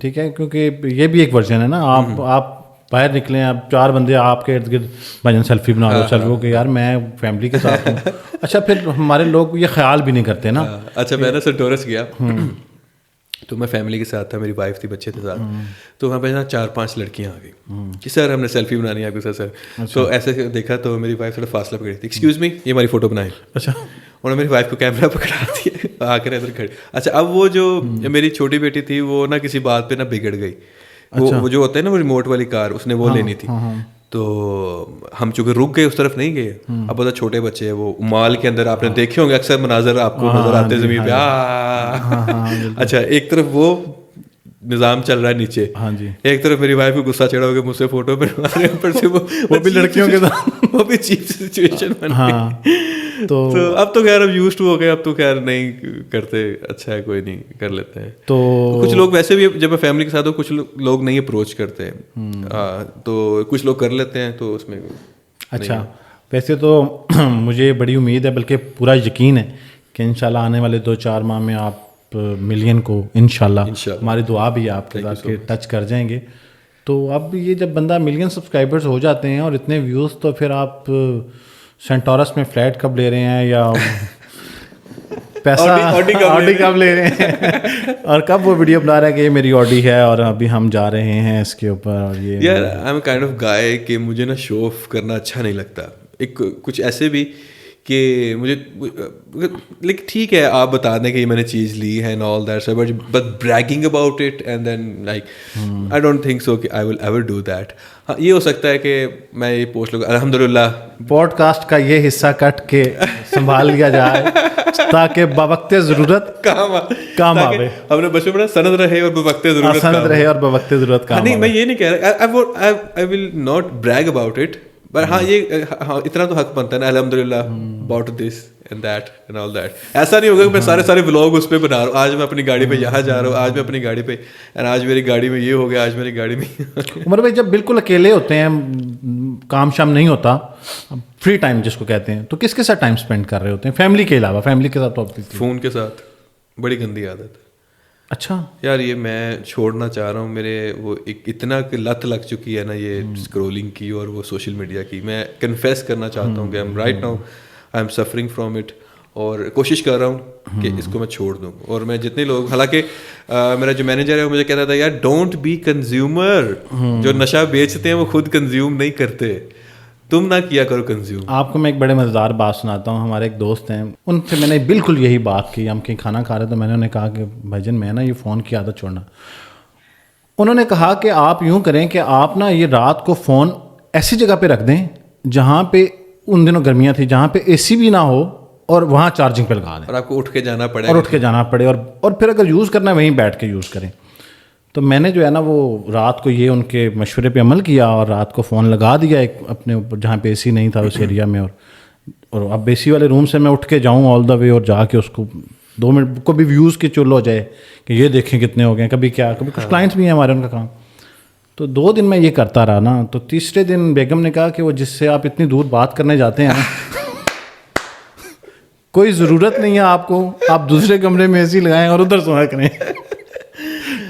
ٹھیک ہے, کیونکہ یہ بھی ایک ورژن ہے نا, آپ باہر نکلیں, اب 4 بندے آپ کے ارد گرد بھجن سیلفی بنا لو, چل وہ کہ یار میں فیملی کے ساتھ ہوں. اچھا پھر ہمارے لوگ یہ خیال بھی نہیں کرتے نا. اچھا میں نا سنٹورس گیا تو میں فیملی کے ساتھ تھا, میری وائف تھی, بچے تھے ساتھ, تو وہاں پہ نا 4-5 لڑکیاں آ گئی کہ سر ہم نے سیلفی بنانی ہے آپ کے ساتھ سر. تو ایسے دیکھا تو میری وائف تھوڑا فاصلہ پکڑی تھی, ایکسکیوز می یہ ہماری فوٹو بنائیں. اچھا انہوں نے میری وائف کو کیمرہ پکڑا دیا آ کر ادھر کھڑی. اچھا اب وہ جو میری چھوٹی بیٹی تھی وہ نا کسی بات پہ نا بگڑ گئی, وہ جو ہوتا ہے نا وہ ریموٹ والی کار, اس نے وہ لینی تھی. تو ہم چونکہ رک گئے, اس طرف نہیں گئے. اب بہت چھوٹے بچے ہیں, وہ مال کے اندر آپ نے دیکھے ہوں گے اکثر مناظر آپ کو نظر آتے زمین پہ. اچھا ایک طرف وہ نظام چل رہا ہے نیچے, ایک طرف میری وائف کو غصہ چڑھا ہو گیا مجھ سے فوٹو بنوا رہے ہیں, پر سے وہ بھی لڑکیوں کے ساتھ وہ بھی چیپ سچویشن بن گئی. تو اب تو خیر اب یوزڈ ہو گئے, اب تو خیر نہیں کرتے. اچھا ہے کوئی نہیں, کر لیتے ہیں. تو کچھ لوگ ویسے بھی جب میں فیملی کے ساتھ ہوں کچھ لوگ نہیں اپروچ کرتے, تو کچھ لوگ کر لیتے ہیں تو اس میں. اچھا ویسے تو مجھے بڑی امید ہے, بلکہ پورا یقین ہے کہ انشاءاللہ آنے والے 2-4 ماہ میں آپ ملین کو انشاءاللہ ہماری دعا بھی ہے آپ کے ساتھ کہ ٹچ کر جائیں گے. تو اب یہ جب بندہ ملین سبسکرائبرز ہو جاتے ہیں اور اتنے ویوز, تو پھر آپ سینٹورس میں فلیٹ کب لے رہے ہیں یا پیسہ آڈی کب لے رہے ہیں, اور کب وہ ویڈیو بنا رہے ہیں کہ یہ میری آڈی ہے اور ابھی ہم جا رہے ہیں اس کے اوپر. اور یہ یار آئی ایم کائنڈ آف گائے کہ مجھے نا شو آف کرنا اچھا نہیں لگتا. ایک کچھ ایسے بھی کہ مجھے لیکن ٹھیک ہے آپ بتا دیں کہ یہ میں نے چیز لی ہے and all that, but bragging about it and then like I don't think so کہ I will ever do that. ہاں یہ ہو سکتا ہے کہ میں یہ پوسٹ لوں الحمد للہ پوڈ کاسٹ کا یہ حصہ کٹ کے سنبھال لیا جائے تاکہ بوقت ضرورت کام آئے. ہم نے بچپن میں سند رہے اور بوقت ضرورت سند رہے اور بوقت ضرورت کام. نہیں میں یہ نہیں کہہ رہا, I will not brag about it, پر ہاں یہ اتنا تو حق بنتا ہے نا الحمد للہ about this and that and all that. ایسا نہیں ہوگا کہ میں سارے ولاگ اس پہ بنا رہا ہوں, آج میں اپنی گاڑی پہ یہاں جا رہا ہوں, آج میں اپنی گاڑی پہ, آج میری گاڑی میں یہ ہو گیا, آج میری گاڑی میں. عمر بھائی جب بالکل اکیلے ہوتے ہیں, کام شام نہیں ہوتا, فری ٹائم جس کو کہتے ہیں, تو کس کے ساتھ ٹائم اسپینڈ کر رہے ہوتے ہیں فیملی کے علاوہ؟ فیملی کے ساتھ تو فون کے ساتھ. بڑی گندی عادت ہے. اچھا یار یہ میں چھوڑنا چاہ رہا ہوں. میرے وہ اتنا کہ لت لگ چکی ہے نا یہ اسکرولنگ کی اور وہ سوشل میڈیا کی. میں کنفیس کرنا چاہتا ہوں کہ right now I am suffering from it, اور کوشش کر رہا ہوں کہ اس کو میں چھوڑ دوں. اور میں جتنے لوگ, حالانکہ میرا جو مینیجر ہے وہ مجھے کہتا تھا یار ڈونٹ بی کنزیومر, جو نشہ بیچتے ہیں وہ خود کنزیوم نہیں کرتے, تم نہ کیا کرو کنزیوم. آپ کو میں ایک بڑے مزیدار بات سناتا ہوں. ہمارے ایک دوست ہیں, ان سے میں نے بالکل یہی بات کی. ہم کہیں کھانا کھا رہے تو میں نے انہیں کہا کہ بھائی جان میں نا یہ فون کی عادت چھوڑنا. انہوں نے کہا کہ آپ یوں کریں کہ آپ نا یہ رات کو فون ایسی جگہ پہ رکھ دیں جہاں پہ, ان دنوں گرمیاں تھیں, جہاں پہ اے سی بھی نہ ہو, اور وہاں چارجنگ پہ لگا دیں, اور آپ کو اٹھ کے جانا پڑے, اور پھر اگر یوز کرنا ہے وہیں بیٹھ کے یوز کریں. تو میں نے جو ہے نا وہ رات کو یہ ان کے مشورے پہ عمل کیا اور رات کو فون لگا دیا ایک اپنے اوپر جہاں پہ اے سی نہیں تھا اس ایریا میں. اور اب اے سی والے روم سے میں اٹھ کے جاؤں آل دا وے اور جا کے اس کو 2 منٹ کو بھی ویوز کی چل ہو جائے کہ یہ دیکھیں کتنے ہو گئے. کبھی کچھ کلائنٹس بھی ہیں ہمارے, ان کا کام. تو 2 دن میں یہ کرتا رہا نا, تو تیسرے دن بیگم نے کہا کہ وہ جس سے آپ اتنی دور بات کرنے جاتے ہیں کوئی ضرورت نہیں ہے آپ کو, آپ دوسرے کمرے میں اے سی لگائیں اور ادھر سونا کریں.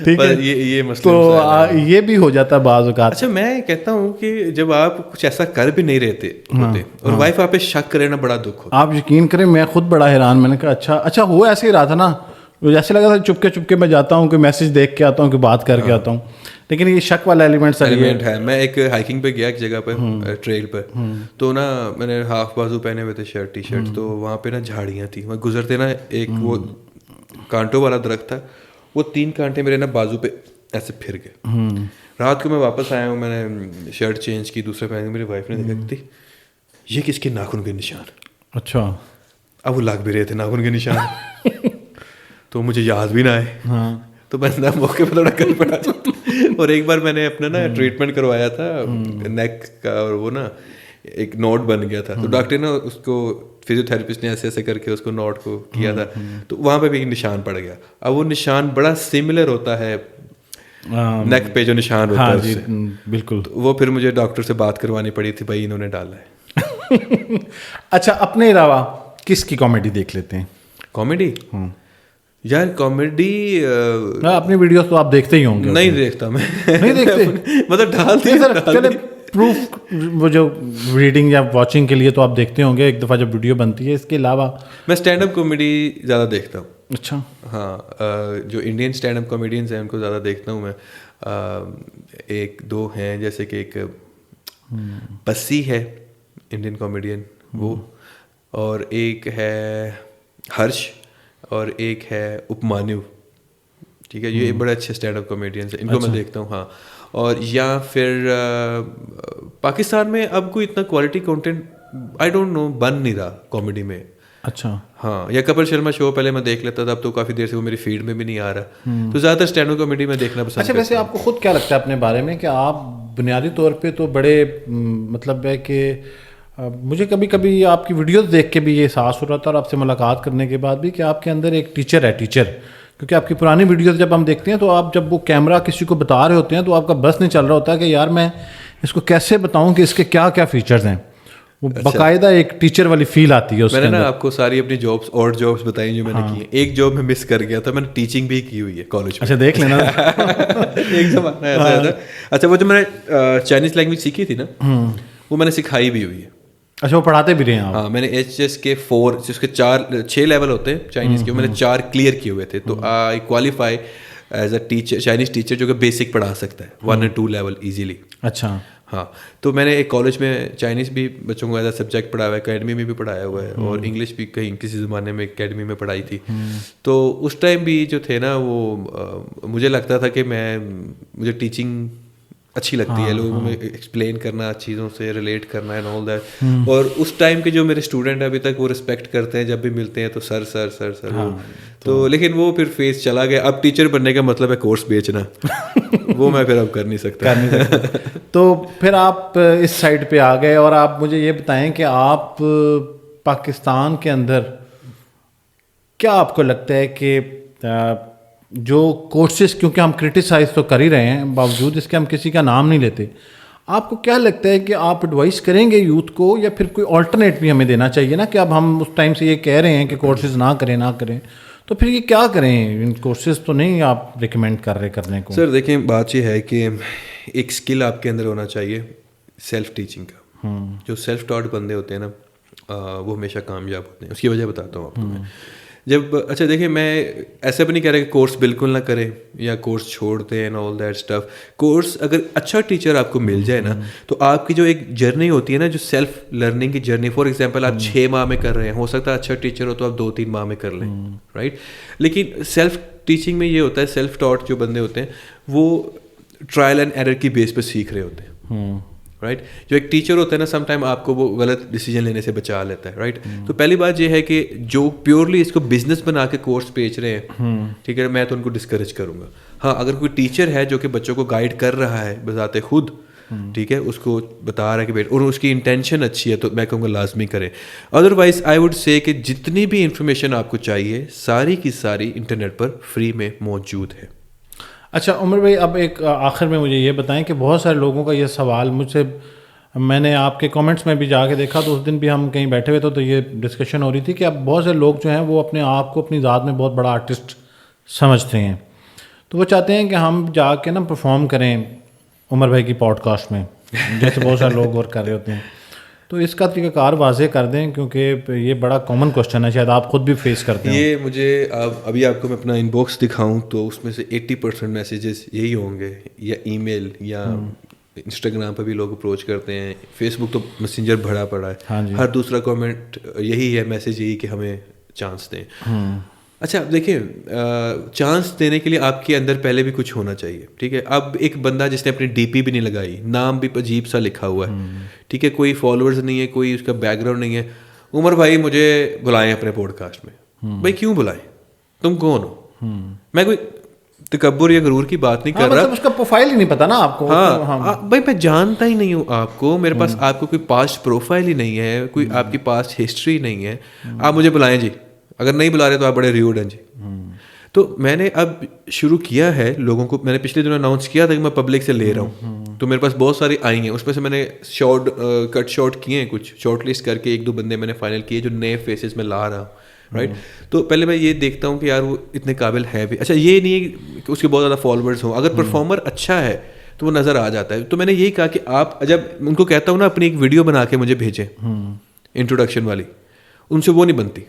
ٹھیک ہے, یہ مسئلہ تو یہ بھی ہو جاتا ہے بعض اوقات. اچھا میں کہتا ہوں کہ جب آپ کچھ ایسا کر بھی نہیں رہتے ہوتے اور وائف آپ پہ شک کرے نا, بڑا دکھ ہوتا. آپ یقین کریں میں خود بڑا حیران, میں نے کہا اچھا وہ ایسے ہی رہا تھا نا, جیسے لگا تھا چپکے میں جاتا ہوں کہ میسج دیکھ کے آتا ہوں کہ بات کر کے آتا ہوں, لیکن یہ شک والا ایلیمنٹ ہے. میں ایک ہائکنگ پہ گیا ایک جگہ پہ ٹریل پہ, تو نا میں نے ہاف بازو پہنے ہوئے تھے, ٹی شرٹ, تو وہاں پہ نا جھاڑیاں تھیں, وہاں گزرتے نا ایک وہ کانٹوں والا درخت تھا, وہ 3 کانٹے میرے نا بازو پہ ایسے پھر گئے. رات کو میں واپس آیا ہوں, میں نے شرٹ چینج کی, دوسرے پہن کے, میری وائف نے دیکھا تھی یہ کس کے ناخن کے نشان. اچھا اب وہ لگ بھی رہے تھے ناخن کے نشان, تو مجھے یاد بھی نہ آئے, تو میں موقع پہ تھوڑا کر پڑا. اور ایک بار میں نے اپنا نا ٹریٹمنٹ کروایا تھا نیک کا, اور وہ نا ایک نوٹ بن گیا تھا, تو ڈاکٹر نے اس کو, فزیوتھراپسٹ نے ایسے کر کے اس کو نوٹ کو کیا تھا, تو وہاں پہ بھی ایک نشان پڑ گیا. اب وہ نشان بڑا سملر ہوتا ہے نیک پہ جو نشان ہوتا ہے, بالکل. وہ پھر مجھے ڈاکٹر سے بات کروانی پڑی تھی, بھائی انہوں نے ڈالا ہے. اچھا اپنے علاوہ کس کی کامیڈی دیکھ لیتے ہیں؟ کامیڈی یار کامیڈی اپنی ویڈیوز تو آپ دیکھتے ہی ہوں گے. نہیں دیکھتا میں, نہیں دیکھتے مطلب ڈالتے پروف وہ جو ریڈنگ یا واچنگ کے لیے تو آپ دیکھتے ہوں گے ایک دفعہ جب ویڈیو بنتی ہے. اس کے علاوہ میں اسٹینڈ اپ کامیڈی زیادہ دیکھتا ہوں. اچھا. ہاں, جو انڈین اسٹینڈ اپ کامیڈینس ہیں ان کو زیادہ دیکھتا ہوں میں. ایک دو ہیں جیسے کہ ایک پسی ہے انڈین کامیڈین وہ, اور ایک ہے ہرش, اور ایک ہے اپمانیو. ٹھیک ہے, یہ بڑے اچھے اسٹینڈ اپ کامیڈینس ہیں, ان کو میں دیکھتا ہوں. ہاں, اور یا پھر پاکستان میں اب کوئی اتنا quality content I don't know بن نہیں رہا کامیڈی میں. اچھا. ہاں, یا کپل شرما شو پہلے میں دیکھ لیتا تھا, اب تو کافی دیر سے وہ میری فیڈ میں بھی نہیں آ رہا, تو زیادہ تر اسٹینڈ اپ کامیڈی میں دیکھنا پسند. اچھا, ویسے آپ کو خود کیا لگتا ہے اپنے بارے میں کہ آپ بنیادی طور پہ تو بڑے مطلب ہے کہ مجھے کبھی کبھی آپ کی ویڈیوز دیکھ کے بھی یہ احساس ہو رہا تھا اور آپ سے ملاقات کرنے کے بعد بھی کہ آپ کے اندر ایک ٹیچر ہے, کیونکہ آپ کی پرانی ویڈیوز جب ہم دیکھتے ہیں تو آپ جب وہ کیمرہ کسی کو بتا رہے ہوتے ہیں تو آپ کا بس نہیں چل رہا ہوتا کہ یار میں اس کو کیسے بتاؤں کہ اس کے کیا کیا فیچرز ہیں. وہ باقاعدہ ایک ٹیچر والی فیل آتی ہے اس میں نے نا آپ کو ساری اپنی جابس اور جابس بتائی جو میں نے کی ہیں. ایک جاب میں مس کر گیا تھا, میں نے ٹیچنگ بھی کی ہوئی ہے کالج میں. اچھا, دیکھ لینا. ایک زمانہ ایسا تھا. اچھا, وہ جو میں نے چائنیز لینگویج سیکھی تھی نا, وہ میں نے سکھائی بھی ہوئی ہے. اچھا, وہ پڑھاتے بھی رہے ہیں آپ؟ ہاں, میں نے HSK کے 4 جس کے 6 لیول ہوتے ہیں چائنیز کے, میں نے 4 کلیئر کیے ہوئے تھے. تو I qualify as a teacher, Chinese teacher جو کہ بیسک پڑھا سکتا ہے 1 اور 2 لیول ایزیلی. اچھا. ہاں, تو میں نے ایک کالج میں چائنیز بھی بچوں کو ایز اے سبجیکٹ پڑھایا ہوا ہے, اکیڈمی میں بھی پڑھایا ہوا ہے, اور انگلش بھی کہیں کسی زمانے میں اکیڈمی میں پڑھائی تھی. تو اس ٹائم بھی جو تھے نا وہ مجھے لگتا تھا کہ مجھے ٹیچنگ اچھی لگتی ہے, لوگوں میں ایکسپلین کرنا, چیزوں سے ریلیٹ کرنا اینڈ آل دیٹ. اور اس ٹائم کے جو میرے اسٹوڈنٹ ہیں ابھی تک وہ رسپیکٹ کرتے ہیں, جب بھی ملتے ہیں تو سر سر سر سر. تو لیکن وہ پھر فیز چلا گیا. اب ٹیچر بننے کا مطلب ہے کورس بیچنا, وہ میں پھر اب کر نہیں سکتا. تو پھر آپ اس سائڈ پہ آ گئے, اور آپ مجھے یہ بتائیں کہ آپ پاکستان کے اندر کیا آپ کو لگتا ہے کہ جو کورسز, کیونکہ ہم کرٹیسائز تو کر ہی رہے ہیں باوجود اس کے ہم کسی کا نام نہیں لیتے, آپ کو کیا لگتا ہے کہ آپ ایڈوائس کریں گے یوتھ کو, یا پھر کوئی آلٹرنیٹ بھی ہمیں دینا چاہیے نا کہ اب ہم اس ٹائم سے یہ کہہ رہے ہیں کہ کورسز نہ کریں, تو پھر یہ کیا کریں؟ ان کورسز تو نہیں آپ ریکمینڈ کر رہے کرنے کو. سر دیکھیں, بات یہ ہے کہ ایک اسکل آپ کے اندر ہونا چاہیے سیلف ٹیچنگ کا. جو سیلف ٹاٹ بندے ہوتے ہیں نا وہ ہمیشہ کامیاب ہوتے ہیں. اس کی وجہ بتاتا ہوں آپ کو میں. اچھا دیکھیں, میں ایسا بھی نہیں کہہ رہا کہ کورس بالکل نہ کریں یا کورس چھوڑ دیں and all that stuff. Course اگر اچھا ٹیچر آپ کو مل جائے نا, تو آپ کی جو ایک جرنی ہوتی ہے نا, جو سیلف لرننگ کی جرنی, فار ایگزامپل آپ 6 ماہ میں کر رہے ہیں, ہو سکتا ہے اچھا ٹیچر ہو تو آپ 2-3 ماہ میں کر لیں, رائٹ. لیکن سیلف ٹیچنگ میں یہ ہوتا ہے, سیلف ٹاٹ جو بندے ہوتے ہیں وہ ٹرائل اینڈ ایرر کی بیس پہ سیکھ رہے ہوتے ہیں, رائٹ. جو ایک ٹیچر ہوتا ہے نا, سم ٹائم آپ کو وہ غلط ڈیسیجن لینے سے بچا لیتا ہے, رائٹ. تو پہلی بات یہ ہے کہ جو پیورلی اس کو بزنس بنا کے کورس بیچ رہے ہیں, ٹھیک ہے, میں تو ان کو ڈسکریج کروں گا. ہاں, اگر کوئی ٹیچر ہے جو کہ بچوں کو گائیڈ کر رہا ہے بذات خود, ٹھیک ہے, اس کو بتا رہا ہے کہ بیٹ, اور اس کی انٹینشن اچھی ہے, تو میں کہوں گا لازمی کریں. ادروائز آئی ووڈ سے کہ جتنی بھی انفارمیشن آپ کو چاہیے ساری کی ساری انٹرنیٹ پر فری میں موجود ہے. اچھا عمر بھائی, اب ایک آخر میں مجھے یہ بتائیں کہ بہت سارے لوگوں کا یہ سوال مجھ سے, میں نے آپ کے کامنٹس میں بھی جا کے دیکھا تو اس دن بھی ہم کہیں بیٹھے ہوئے تھے تو یہ ڈسکشن ہو رہی تھی کہ اب بہت سے لوگ جو ہیں وہ اپنے آپ کو اپنی ذات میں بہت بڑا آرٹسٹ سمجھتے ہیں, تو وہ چاہتے ہیں کہ ہم جا کے نا پرفارم کریں عمر بھائی کی پوڈ کاسٹ میں, جیسے بہت سارے لوگ اور کر رہے ہوتے ہیں. تو اس کا طریقہ کار واضح کر دیں, کیونکہ یہ بڑا کامن کوشچن ہے, شاید آپ خود بھی فیس کرتے ہیں. یہ مجھے ابھی آپ کو میں اپنا ان باکس دکھاؤں تو اس میں سے 80% میسیجز یہی ہوں گے, یا ای میل, یا انسٹاگرام پہ بھی لوگ اپروچ کرتے ہیں, فیس بک تو میسنجر بھرا پڑا ہے, ہر دوسرا کامنٹ یہی ہے, میسیج یہی کہ ہمیں چانس دیں. اچھا دیکھیں, چانس دینے کے لیے آپ کے اندر پہلے بھی کچھ ہونا چاہیے, ٹھیک ہے. اب ایک بندہ جس نے اپنی ڈی پی بھی نہیں لگائی, نام بھی عجیب سا لکھا ہوا ہے, ٹھیک ہے, کوئی فالوورز نہیں ہے, کوئی اس کا بیک گراؤنڈ نہیں ہے, عمر بھائی مجھے بلائیں اپنے پوڈ کاسٹ میں. بھائی کیوں بلائیں, تم کون ہو؟ میں کوئی تکبر یا غرور کی بات نہیں کر رہا, اس کا پروفائل ہی نہیں پتا نا آپ کو. ہاں بھائی, میں جانتا ہی نہیں ہوں آپ کو, میرے پاس آپ کو کوئی پاسٹ پروفائل ہی نہیں ہے, کوئی آپ کی پاسٹ ہسٹری نہیں ہے, آپ مجھے بلائیں جی. اگر نہیں بلا رہے تو آپ بڑے ریوڈ ہیں جی. تو میں نے اب شروع کیا ہے لوگوں کو, میں نے پچھلے دنوں اناؤنس کیا تھا کہ میں پبلک سے لے رہا ہوں, تو میرے پاس بہت ساری آئی ہیں, اس میں سے میں نے کٹ شارٹ کیے ہیں, کچھ شارٹ لسٹ کر کے 1-2 بندے میں نے فائنل کیے جو نئے فیسز میں لا رہا ہوں, رائٹ. تو پہلے میں یہ دیکھتا ہوں کہ یار وہ اتنے قابل ہے بھی. اچھا یہ نہیں ہے کہ اس کے بہت زیادہ فالوورز ہوں, اگر پرفارمر اچھا ہے تو وہ نظر آ جاتا ہے. تو میں نے یہی کہا کہ آپ جب ان کو کہتا ہوں نا اپنی ایک ویڈیو بنا کے مجھے بھیجیں انٹروڈکشن والی, ان سے وہ نہیں بنتی.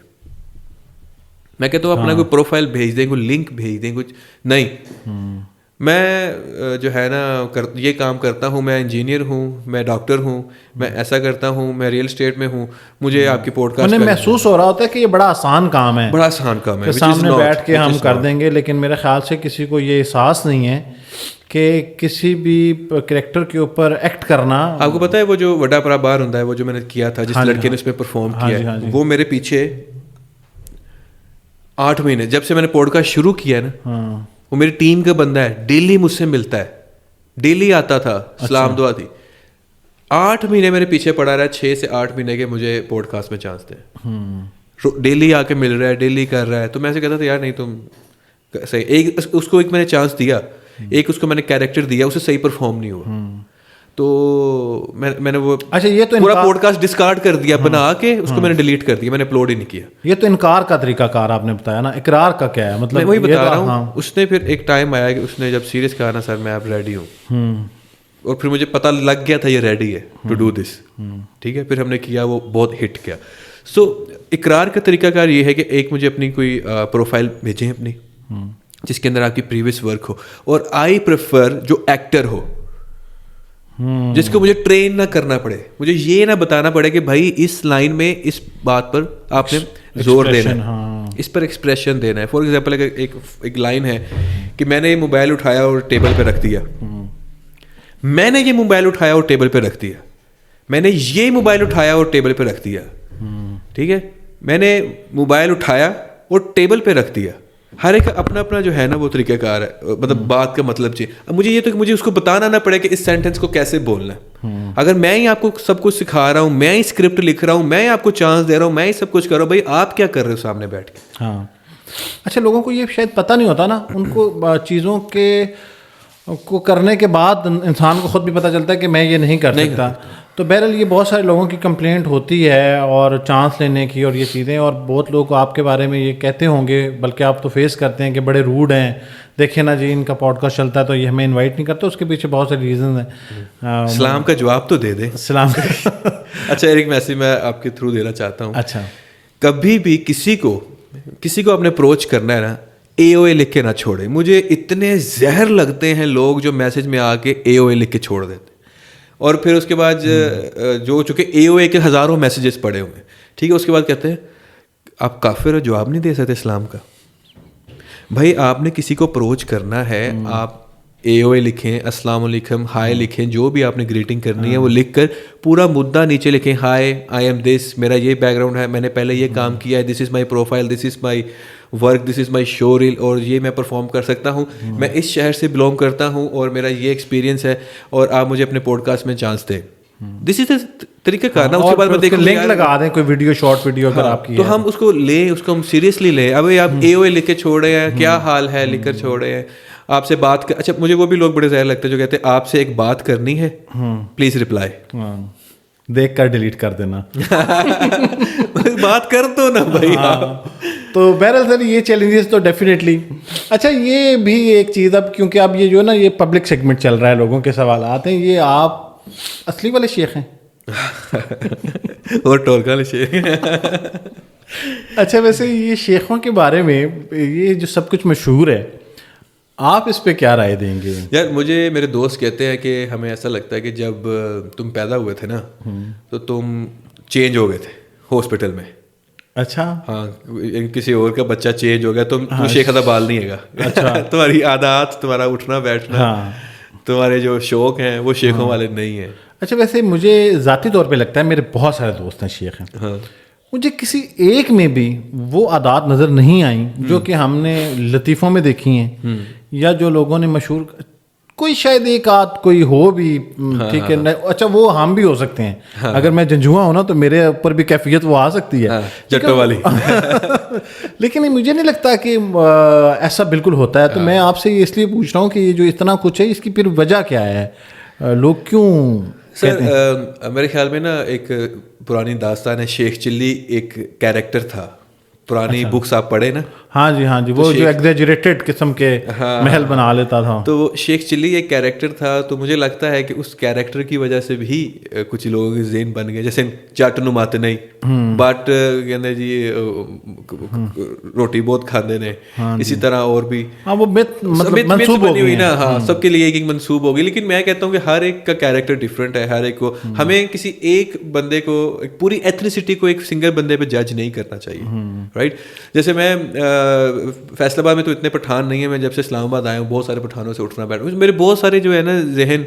میں کہتا ہوں اپنا کوئی پروفائل بھیج دیں, کوئی لنک بھیج دیں, کچھ نہیں. میں جو ہے نا یہ کام کرتا ہوں, میں انجینئر ہوں, میں ڈاکٹر ہوں, میں ایسا کرتا ہوں, میں ریئل اسٹیٹ میں ہوں, مجھے آپ کی پوڈ کاسٹ انہیں محسوس ہو رہا ہوتا ہے کہ یہ بڑا آسان کام ہے, بڑا آسان کام ہے, سامنے بیٹھ کے ہم کر دیں گے. لیکن میرے خیال سے کسی کو یہ احساس نہیں ہے کہ کسی بھی کریکٹر کے اوپر ایکٹ کرنا. آپ کو پتا ہے وہ جو وڈا پرا بار ہوتا ہے, وہ جو میں نے کیا تھا, جس لڑکے نے اس میں پرفارم کیا, وہ میرے پیچھے 8 مہینے, جب سے میں نے پوڈ کاسٹ شروع کیا نا, وہ میری ٹیم کا بندہ ہے, ڈیلی مجھ سے ملتا ہے, ڈیلی آتا تھا, سلام دعا تھی. 8 مہینے میرے پیچھے پڑا رہا ہے, 6 سے 8 مہینے کے مجھے پوڈ کاسٹ میں چانس دیں. ڈیلی آ کے مل رہا ہے, ڈیلی کر رہا ہے. تو میں ایسے کہتا تھا یار نہیں تم صحیح, ایک اس کو ایک میں نے چانس دیا, ایک اس کو میں نے کیریکٹر دیا, اسے صحیح پرفارم نہیں ہوا. تو میں نے وہ اچھا یہ تو پورا پوڈ کاسٹ ڈسکارڈ کر دیا, بنا کے اس کو میں نے ڈیلیٹ کر دیا, میں نے اپلوڈ ہی نہیں کیا. یہ تو انکار کا طریقہ کار آپ نے بتایا نا, اقرار کا کیا ہے مطلب؟ میں وہی بتا رہا ہوں. اس نے پھر ایک ٹائم آیا کہ اس نے جب سیریس کہا نا سر میں اب ریڈی ہوں, اور پھر مجھے پتہ لگ گیا تھا یہ ریڈی ہے ٹو ڈو دس. ٹھیک ہے, پھر ہم نے کیا, وہ بہت ہٹ کیا. سو اقرار کا طریقہ کار یہ ہے کہ ایک مجھے اپنی کوئی پروفائل بھیجیں اپنی, جس کے اندر آپ کی پریویس ورک ہو, اور آئی پریفر جو ایکٹر ہو, جس کو مجھے ٹرین نہ کرنا پڑے, مجھے یہ نہ بتانا پڑے کہ بھائی اس لائن میں اس بات پر آپ نے زور دینا ہے, اس پر ایکسپریشن دینا ہے. فار ایگزامپل ایک لائن ہے کہ میں نے یہ موبائل اٹھایا اور ٹیبل پہ رکھ دیا, میں نے یہ موبائل اٹھایا اور ٹیبل پہ رکھ دیا, میں نے یہ موبائل اٹھایا اور ٹیبل پہ رکھ دیا. ٹھیک ہے, میں نے موبائل اٹھایا اور ٹیبل پہ رکھ دیا. ہر ایک اپنا اپنا جو ہے نا وہ طریقہ کار ہے, مطلب بات کا مطلب چاہیے. اب مجھے یہ تو کہ مجھے اس کو بتانا نہ پڑے کہ اس سینٹینس کو کیسے بولنا ہے. اگر میں ہی آپ کو سب کچھ سکھا رہا ہوں, میں ہی اسکرپٹ لکھ رہا ہوں, میں ہی آپ کو چانس دے رہا ہوں, میں ہی سب کچھ کر رہا ہوں, بھائی آپ کیا کر رہے ہو سامنے بیٹھ کے. ہاں اچھا, لوگوں کو یہ شاید پتہ نہیں ہوتا نا, ان کو چیزوں کو کرنے کے بعد انسان کو خود بھی پتہ چلتا ہے کہ میں یہ نہیں کر سکتا. تو بہرحال یہ بہت سارے لوگوں کی کمپلینٹ ہوتی ہے, اور چانس لینے کی اور یہ چیزیں, اور بہت لوگ آپ کے بارے میں یہ کہتے ہوں گے, بلکہ آپ تو فیس کرتے ہیں کہ بڑے روڈ ہیں, دیکھیں نا جی ان کا پوڈ کاسٹ چلتا ہے تو یہ ہمیں انوائٹ نہیں کرتا. اس کے پیچھے بہت سارے ریزنز ہیں. اسلام کا جواب تو دے دیں. اسلام کا اچھا ایک میسج میں آپ کے تھرو دینا چاہتا ہوں. اچھا, کبھی بھی کسی کو اپنے اپروچ کرنا ہے نا, اے او اے لکھ کے نہ چھوڑے. مجھے اتنے زہر لگتے ہیں لوگ جو میسج میں آ کے اے او اے لکھ کے چھوڑ دیتے, اور پھر اس کے بعد جو چونکہ اے او اے کے ہزاروں میسیجز پڑے ہوئے ہیں, ٹھیک ہے, اس کے بعد کہتے ہیں آپ کافر ہو, جواب نہیں دے سکتے اسلام کا. بھائی آپ نے کسی کو اپروچ کرنا ہے, آپ اے او اے لکھیں, السلام علیکم, ہائے لکھیں, جو بھی آپ نے گریٹنگ کرنی ہے وہ لکھ کر پورا مدعا نیچے لکھیں, ہائے آئی ایم دس, میرا یہ بیک گراؤنڈ ہے, میں نے پہلے یہ کام کیا ہے, this is my profile, this is my work, this is my showreel, اور یہ میں پرفارم کر سکتا ہوں, میں اس شہر سے بلانگ کرتا ہوں, اور میرا یہ ایکسپیرینس ہے, اور آپ مجھے اپنے پوڈ کاسٹ میں چانس دیں. دس از طریقہ کار نا. اس کے بعد میں دیکھیں لنک لگا دیں, کوئی ویڈیو, شارٹ ویڈیو اگر آپ کی, تو ہم اس کو لیں, اس کو ہم سیریسلی لیں. اب آپ اے او اے لکھ کے چھوڑ رہے ہیں, کیا حال ہے لکھ کر چھوڑ رہے ہیں. آپ سے بات اچھا مجھے وہ بھی لوگ بڑے زہر لگتے ہیں جو کہتے ہیں آپ سے ایک بات کرنی ہے, پلیز ریپلائی, دیکھ کر ڈیلیٹ کر دینا. بات کر دو نا بھائی. تو بہرحال سر یہ چیلنجز تو ڈیفینیٹلی. اچھا یہ بھی ایک چیز, اب کیونکہ اب یہ جو ہے نا یہ پبلک سیگمنٹ چل رہا ہے, لوگوں کے سوالات ہیں, یہ آپ اصلی والے شیخ ہیں اور ٹولکا والے شیخ. اچھا ویسے یہ شیخوں کے بارے میں یہ جو سب کچھ مشہور ہے, آپ اس پہ کیا رائے دیں گے؟ یار مجھے میرے دوست کہتے ہیں کہ ہمیں ایسا لگتا ہے کہ جب تم پیدا ہوئے تھے نا تو تم چینج ہو گئے تھے ہاسپٹل میں. اچھا, ہاں, کسی اور کا بچہ چینج ہو گیا, تم شیخ بال نہیں ہے گا. تمہاری عادات, تمہارا اٹھنا بیٹھنا, تمہارے جو شوق ہیں وہ شیخوں والے نہیں ہیں. اچھا ویسے مجھے ذاتی طور پہ لگتا ہے, میرے بہت سارے دوست ہیں شیخ ہیں, مجھے کسی ایک میں بھی وہ عادات نظر نہیں آئیں جو کہ ہم نے لطیفوں میں دیکھی ہیں, یا جو لوگوں نے مشہور, کوئی شاید ایک آدھ کوئی ہو بھی, ٹھیک ہے. اچھا وہ ہم بھی ہو سکتے ہیں, اگر میں جنجوا ہوں نا تو میرے اوپر بھی کیفیت وہ آ سکتی ہے, جٹو والی. لیکن مجھے نہیں لگتا کہ ایسا بالکل ہوتا ہے. تو میں آپ سے یہ اس لیے پوچھ رہا ہوں کہ یہ جو اتنا کچھ ہے اس کی پھر وجہ کیا ہے, لوگ کیوں؟ سر میرے خیال میں نا ایک پرانی داستان ہے, شیخ چلی ایک کیریکٹر تھا پرانی بکس آپ پڑھے نا. ہاں جی وہ جو ایگزیجریٹڈ قسم کے محل بنا لیتا تھا. تو وہ شیخ چلی ایک کیریکٹر تھا, تو مجھے لگتا ہے کہ اس کیریکٹر کی وجہ سے بھی کچھ لوگوں کے ذہن بن گئے, جیسے چاٹن ماتے نہیں بٹ کہتے جی روٹی بہت کھاندے نے, اسی طرح اور بھی وہ منسوب بنی ہوئی نا. ہاں سب کے لیے ایک منسوب ہوگی, لیکن میں کہتا ہوں کہ ہر ایک کا کیریکٹر ڈفرینٹ ہے. ہر ایک کو ہمیں کسی ایک بندے کو, پوری ایتھنیسٹی کو ایک سنگل بندے پہ جج نہیں کرنا چاہیے, رائٹ. جیسے میں فیصل آباد میں تو اتنے پٹھان نہیں ہیں, میں جب سے اسلام آباد آیا ہوں بہت سارے پٹھانوں سے اٹھنا بیٹھا, میرے بہت سارے جو ہے نا ذہن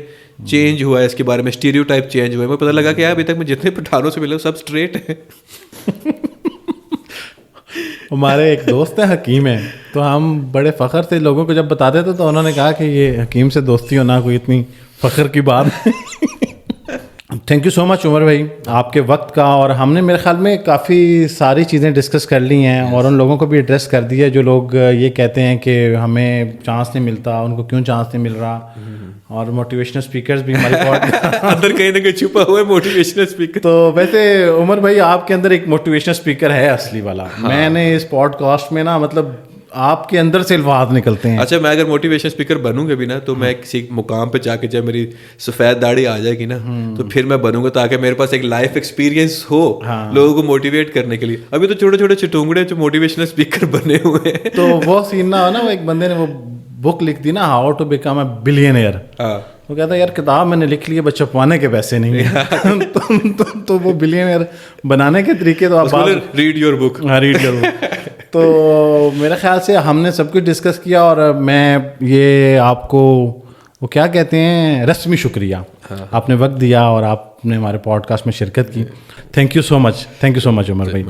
چینج ہوا ہے اس کے بارے میں, اسٹیریو ٹائپ چینج ہوا ہے. مجھے پتہ لگا کہ ابھی تک میں جتنے پٹھانوں سے ملا ہوں سب اسٹریٹ ہیں. ہمارے ایک دوست ہیں حکیم ہیں, تو ہم بڑے فخر سے لوگوں کو جب بتاتے تھے تو انہوں نے کہا کہ یہ حکیم سے دوستی ہونا کوئی اتنی فخر کی بات. تھینک یو سو مچ عمر بھائی آپ کے وقت کا, اور ہم نے میرے خیال میں کافی ساری چیزیں ڈسکس کر لی ہیں, اور ان لوگوں کو بھی ایڈریس کر دیا جو لوگ یہ کہتے ہیں کہ ہمیں چانس نہیں ملتا, ان کو کیوں چانس نہیں مل رہا. اور موٹیویشنل اسپیکرز بھی ہماری اندر کہیں نہ کہیں چھپا ہوا ہے موٹیویشنل اسپیکر. تو ویسے عمر بھائی آپ کے اندر ایک موٹیویشنل اسپیکر ہے اصلی والا. میں نے اس پوڈ کاسٹ میں نا مطلب آپ کے اندر سے الفاظ نکلتے ہیں. اچھا میں اگر موٹیویشن اسپیکر بنوں گا بھی نا, تو میں کسی مقام پہ جا کے جب میری سفید داڑھی آ جائے گی نا, تو پھر میں بنوں گا تاکہ میرے پاس ایک لائف ایکسپیرینس ہو لوگوں کو موٹیویٹ کرنے کے لیے. ابھی تو چھوٹے چھوٹے چٹونگڑے جو موٹیویشنل اسپیکر بنے ہوئے ہیں. تو وہ سین نہ ہو نا, ایک بندے نے وہ بک لکھ دی نا, how to become a billionaire. وہ کہتا ہے یار کتاب میں نے لکھ لی ہے بس چھپوانے کے پیسے نہیں ہیں. تو وہ بلینئر بنانے کے طریقے تو آپ ریڈ یور بک. ہاں ریڈ یور بک. تو میرے خیال سے ہم نے سب کچھ ڈسکس کیا, اور میں یہ آپ کو وہ کیا کہتے ہیں رسمی شکریہ, آپ نے وقت دیا اور آپ نے ہمارے پوڈ کاسٹ میں شرکت کی. تھینک یو سو مچ عمر بھائی.